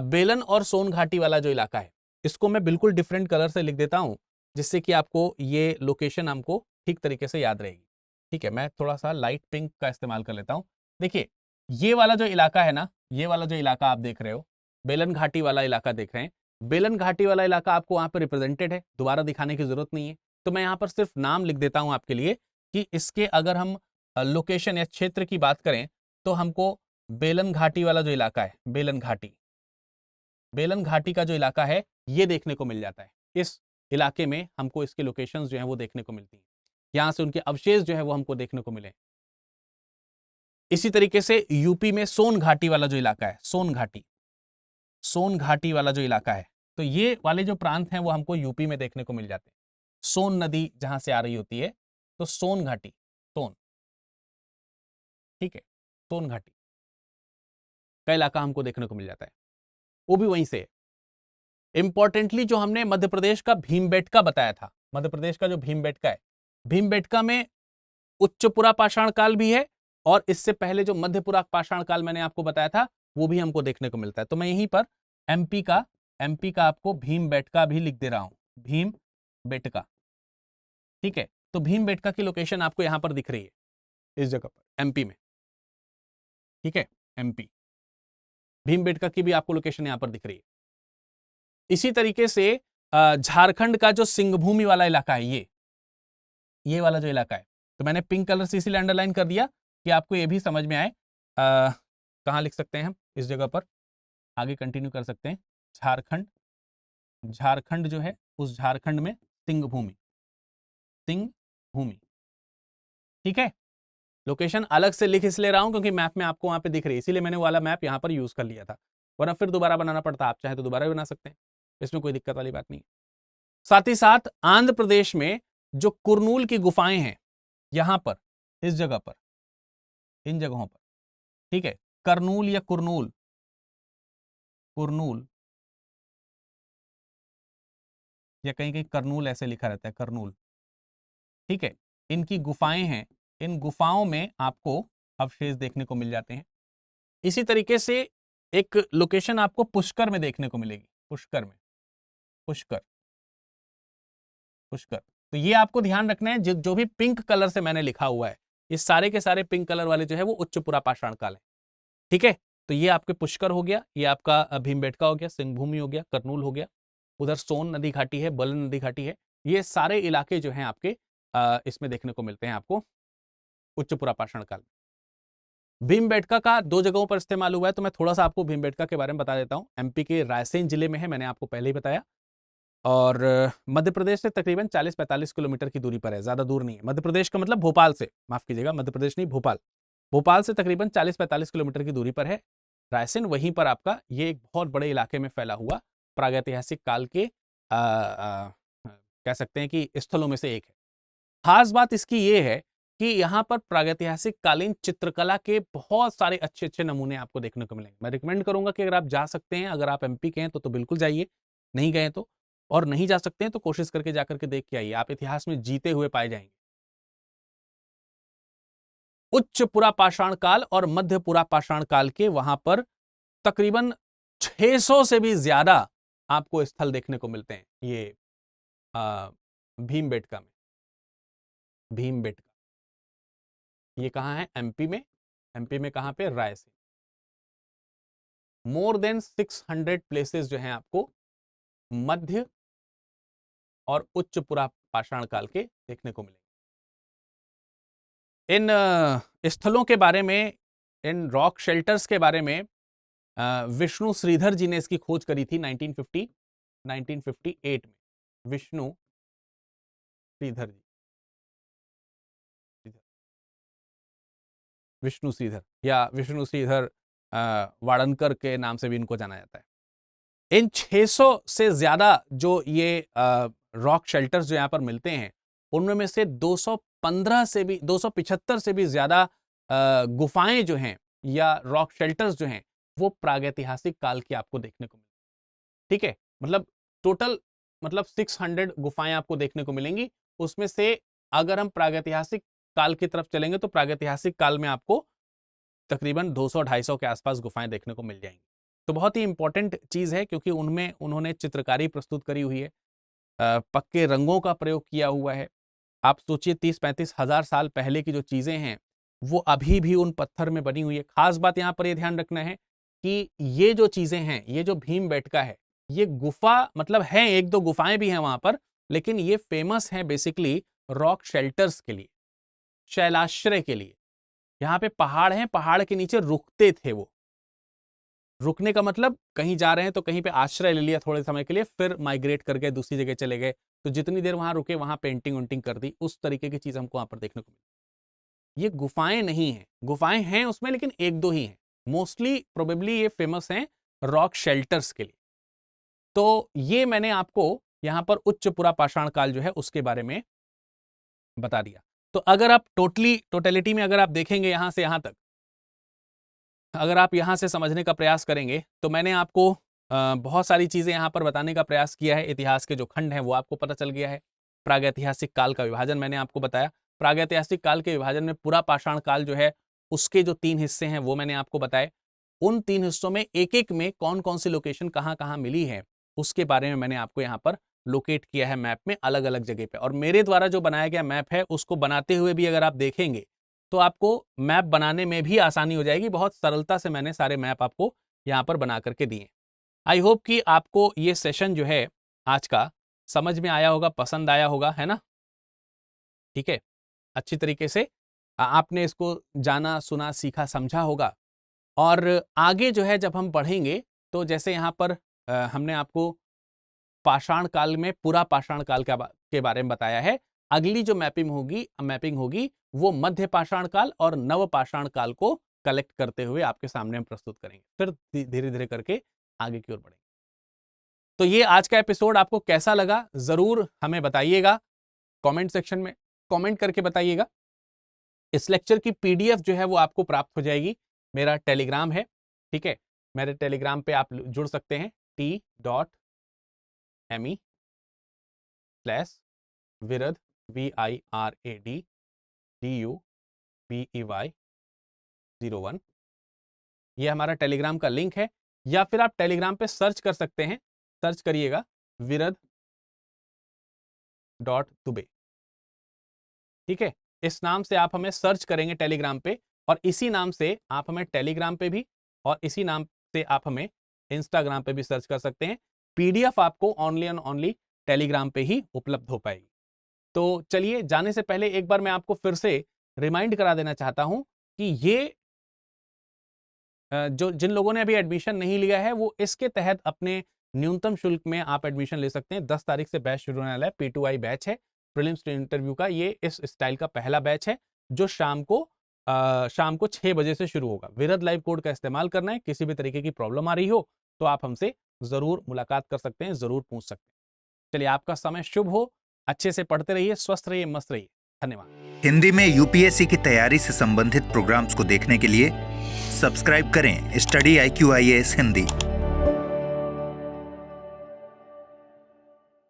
Speaker 2: बेलन और सोन घाटी वाला जो इलाका है, इसको मैं बिल्कुल डिफरेंट कलर से लिख देता हूं, जिससे कि आपको ये लोकेशन हमको ठीक तरीके से याद रहेगी। ठीक है, मैं थोड़ा सा लाइट पिंक का इस्तेमाल कर लेता हूं। देखिए, ये वाला जो इलाका है ना, ये वाला जो इलाका आप देख रहे हो, बेलन घाटी वाला इलाका देख रहे हैं, बेलन घाटी वाला इलाका आपको वहां पर रिप्रेजेंटेड है, दोबारा दिखाने की जरूरत नहीं है। तो मैं यहां पर सिर्फ नाम लिख देता हूं आपके लिए कि इसके अगर हम लोकेशन या क्षेत्र की बात करें तो हमको बेलन घाटी वाला जो इलाका है, बेलन घाटी, बेलन घाटी का जो इलाका है ये देखने को मिल जाता है। इस इलाके में हमको इसके लोकेशंस जो है वो देखने को मिलती है, यहां से उनके अवशेष जो है वो हमको देखने को मिले। इसी तरीके से यूपी में सोन घाटी वाला जो इलाका है, सोन घाटी, सोन घाटी वाला जो इलाका है, तो ये वाले जो प्रांत हैं वो हमको यूपी में देखने को मिल जाते हैं। सोन नदी जहां से आ रही होती है, तो सोन घाटी, सोन, ठीक है, सोन घाटी का इलाका हमको देखने को मिल जाता है, वो भी वहीं से है। इंपॉर्टेंटली जो हमने मध्य प्रदेश का भीमबेटका बताया था, मध्य प्रदेश का जो भीमबेटका है, भीमबेटका में उच्च पुरा पाषाण काल भी है, और इससे पहले जो मध्य पुरा पाषाण काल मैंने आपको बताया था वो भी हमको देखने को मिलता है। तो मैं यहीं पर एमपी का आपको भीमबेटका भी लिख दे रहा हूं, भीमबेटका। ठीक है, तो भीमबेटका की लोकेशन आपको यहां पर दिख रही है, इस जगह पर एमपी में। ठीक है, एमपी, भीमबेटका की भी आपको लोकेशन यहां पर दिख रही है। इसी तरीके से झारखंड का जो सिंहभूमि वाला इलाका है, ये वाला जो इलाका है, तो मैंने पिंक कलर से इसीलिए अंडरलाइन कर दिया कि आपको ये भी समझ में आए। कहाँ लिख सकते हैं हम इस जगह पर, आगे कंटिन्यू कर सकते हैं। झारखंड, झारखंड जो है उस झारखंड में सिंहभूमि, सिंहभूमि। ठीक है, लोकेशन अलग से लिख इसलिए रहा हूं क्योंकि मैप में आपको वहां पे दिख रही है, इसीलिए मैंने वाला मैप यहां पर यूज कर लिया था, वरना फिर दोबारा बनाना पड़ता। आप चाहे तो दोबारा भी बना सकते हैं, इसमें कोई दिक्कत वाली बात नहीं। साथ ही साथ आंध्र प्रदेश में जो कुरनूल की गुफाएं हैं, यहां पर, इस जगह पर, इन जगहों पर, ठीक है, करनूल या कुरनूल, कुरनूल या कहीं कहीं करनूल ऐसे लिखा रहता है, करनूल। ठीक है, इनकी गुफाएं हैं, इन गुफाओं में आपको अवशेष देखने को मिल जाते हैं। इसी तरीके से एक लोकेशन आपको पुष्कर में देखने को मिलेगी, पुष्कर में, पुष्कर, पुष्कर। तो ये आपको ध्यान रखना है, जो भी पिंक कलर से मैंने लिखा हुआ है, ये सारे के सारे पिंक कलर वाले जो है वो उच्च पुरा पाषाण काल है। ठीक है, तो ये आपके पुष्कर हो गया, ये आपका भीमबेटका हो गया, सिंहभूमि हो गया, करनूल हो गया, उधर सोन नदी घाटी है, बलन नदी घाटी है, ये सारे इलाके जो हैं आपके इसमें देखने को मिलते हैं आपको उच्च पुरा पाषाण काल। भीमबेटका का 2 जगहों पर इस्तेमाल हुआ है, तो मैं थोड़ा सा आपको भीमबेटका के बारे में बता देता हूं। एमपी के रायसेन जिले में है, मैंने आपको पहले ही बताया, और मध्य प्रदेश से तकरीबन 40-45 किलोमीटर की दूरी पर है, ज्यादा दूर नहीं है। मध्य प्रदेश का मतलब भोपाल से, माफ कीजिएगा, मध्य प्रदेश नहीं, भोपाल। भोपाल से तकरीबन 40-45 किलोमीटर की दूरी पर है रायसेन। वहीं पर आपका ये एक बहुत बड़े इलाके में फैला हुआ प्रागैतिहासिक काल के कह सकते हैं कि स्थलों में से एक है। खास बात इसकी ये है कि यहाँ पर प्रागैतिहासिक कालीन चित्रकला के बहुत सारे अच्छे अच्छे नमूने आपको देखने को मिलेंगे। मैं रिकमेंड करूंगा कि अगर आप जा सकते हैं, अगर आप एमपी के हैं तो बिल्कुल जाइए, नहीं गए तो, और नहीं जा सकते हैं तो कोशिश करके जाकर के देख के आइए, आप इतिहास में जीते हुए पाए जाएंगे। उच्च पुरा पाषाण काल और मध्य पुरा पाषाण काल के वहां पर तकरीबन 600 से भी ज्यादा आपको स्थल देखने को मिलते हैं ये भीमबेटका में। भीमबेटका ये कहां है? एमपी में। एमपी में कहां पे? रायसेन। मोर देन 600 प्लेसेस जो हैं आपको मध्य और उच्च पुरा पाषाण काल के देखने को मिलेंगे। इन स्थलों के बारे में, इन रॉक शेल्टर्स के बारे में विष्णु श्रीधर जी ने इसकी खोज करी थी 1958 में। विष्णु श्रीधर जी, विष्णु श्रीधर या विष्णु श्रीधर वाड़नकर के नाम से भी इनको जाना जाता है। इन 600 से ज्यादा जो ये रॉक शेल्टर्स जो यहाँ पर मिलते हैं, उनमें से 215 से भी 275 से भी ज्यादा गुफाएं जो हैं या रॉक शेल्टर्स जो हैं वो प्रागैतिहासिक काल की आपको देखने को मिलेंगी। ठीक है, मतलब टोटल मतलब 600 गुफाएं आपको देखने को मिलेंगी। उसमें से अगर हम प्रागैतिहासिक काल की तरफ चलेंगे तो प्रागैतिहासिक काल में आपको तकरीबन 200-250 के आसपास गुफाएं देखने को मिल जाएंगी। तो बहुत ही इंपॉर्टेंट चीज है, क्योंकि उनमें उन्होंने चित्रकारी प्रस्तुत करी हुई है, पक्के रंगों का प्रयोग किया हुआ है। आप सोचिए 30-35 हजार साल पहले की जो चीजें हैं वो अभी भी उन पत्थर में बनी हुई है। खास बात यहाँ पर यह ध्यान रखना है कि ये जो चीजें हैं, ये जो भीमबेटका है, ये गुफा मतलब है, 1-2 गुफाएं भी हैं वहां पर, लेकिन ये फेमस है बेसिकली रॉक शेल्टर्स के लिए, शैलाश्रय के लिए। यहाँ पे पहाड़ हैं, पहाड़ के नीचे रुकते थे वो। रुकने का मतलब कहीं जा रहे हैं तो कहीं पे आश्रय ले लिया थोड़े समय के लिए, फिर माइग्रेट कर गए, दूसरी जगह चले गए, तो जितनी देर वहां रुके वहां पेंटिंग वेंटिंग कर दी, उस तरीके की चीज हमको वहां पर देखने को मिली। ये गुफाएं नहीं है, गुफाएं हैं उसमें लेकिन 1-2 ही हैं। मोस्टली प्रोबेबली ये फेमस हैं रॉक शेल्टर्स के लिए। तो ये मैंने आपको यहां पर उच्च पुरा पाषाण काल जो है उसके बारे में बता दिया। तो अगर आप टोटलिटी में अगर आप देखेंगे यहां से यहां तक, अगर आप यहां से समझने का प्रयास करेंगे, तो मैंने आपको बहुत सारी चीजें यहां पर बताने का प्रयास किया है। इतिहास के जो खंड हैं वो आपको पता चल गया है। प्रागैतिहासिक काल का विभाजन मैंने आपको बताया। प्रागैतिहासिक काल के विभाजन में पुरा पाषाण काल जो है उसके जो 3 हिस्से हैं वो मैंने आपको बताए। उन 3 हिस्सों में एक एक में कौन कौन सी लोकेशन कहाँ कहाँ मिली है उसके बारे में मैंने आपको यहाँ पर लोकेट किया है मैप में, अलग अलग जगह पे। और मेरे द्वारा जो बनाया गया मैप है उसको बनाते हुए भी अगर आप देखेंगे तो आपको मैप बनाने में भी आसानी हो जाएगी। बहुत सरलता से मैंने सारे मैप आपको यहाँ पर बना करके दिए। आई होप कि आपको ये सेशन जो है आज का समझ में आया होगा, पसंद आया होगा, है ना? ठीक है, अच्छी तरीके से आपने इसको जाना, सुना, सीखा, समझा होगा। और आगे जो है जब हम पढ़ेंगे तो जैसे यहाँ पर हमने आपको पाषाण काल में पूरा पाषाण काल के बारे में बताया है। अगली जो मैपिंग होगी वो मध्य पाषाण काल और नव पाषाण काल को कलेक्ट करते हुए आपके सामने हम प्रस्तुत करेंगे। फिर धीरे धीरे करके आगे की ओर बढ़ेंगे। तो ये आज का एपिसोड आपको कैसा लगा जरूर हमें बताइएगा, कमेंट सेक्शन में कमेंट करके बताइएगा। इस लेक्चर की पीडीएफ जो है वो आपको प्राप्त हो जाएगी। मेरा टेलीग्राम है, ठीक है, मेरे टेलीग्राम पे आप जुड़ सकते हैं t.me/विरद VIRADDUBEY01। ये हमारा टेलीग्राम का लिंक है, या फिर आप टेलीग्राम पे सर्च कर सकते हैं, सर्च करिएगा विरद.दुबे, ठीक है। इस नाम से आप हमें सर्च करेंगे टेलीग्राम पे, और इसी नाम से आप हमें टेलीग्राम पे भी और इसी नाम से आप हमें इंस्टाग्राम पे भी सर्च कर सकते हैं। पीडीएफ आपको ओनली एंड ओनली टेलीग्राम पे ही उपलब्ध हो पाएगी। तो चलिए, जाने से पहले एक बार मैं आपको फिर से रिमाइंड करा देना चाहता हूं कि ये जो जिन लोगों ने अभी एडमिशन नहीं लिया है वो इसके तहत अपने न्यूनतम शुल्क में आप एडमिशन ले सकते हैं। 10 तारीख से बैच शुरू होने वाला है। P2I बैच है, प्रीलिम्स टू इंटरव्यू का। ये इस स्टाइल का पहला बैच है जो शाम को 6 बजे से शुरू होगा। विरद लाइव कोड का इस्तेमाल करना है। किसी भी तरीके की प्रॉब्लम आ रही हो तो आप हमसे जरूर मुलाकात कर सकते हैं, जरूर पूछ सकते हैं। चलिए, आपका समय शुभ हो। अच्छे से पढ़ते रहिए, स्वस्थ रहिए, मस्त रहिए। धन्यवाद।
Speaker 1: हिंदी में यूपीएससी की तैयारी से संबंधित प्रोग्राम्स को देखने के लिए सब्सक्राइब करें स्टडी IQ IAS हिंदी।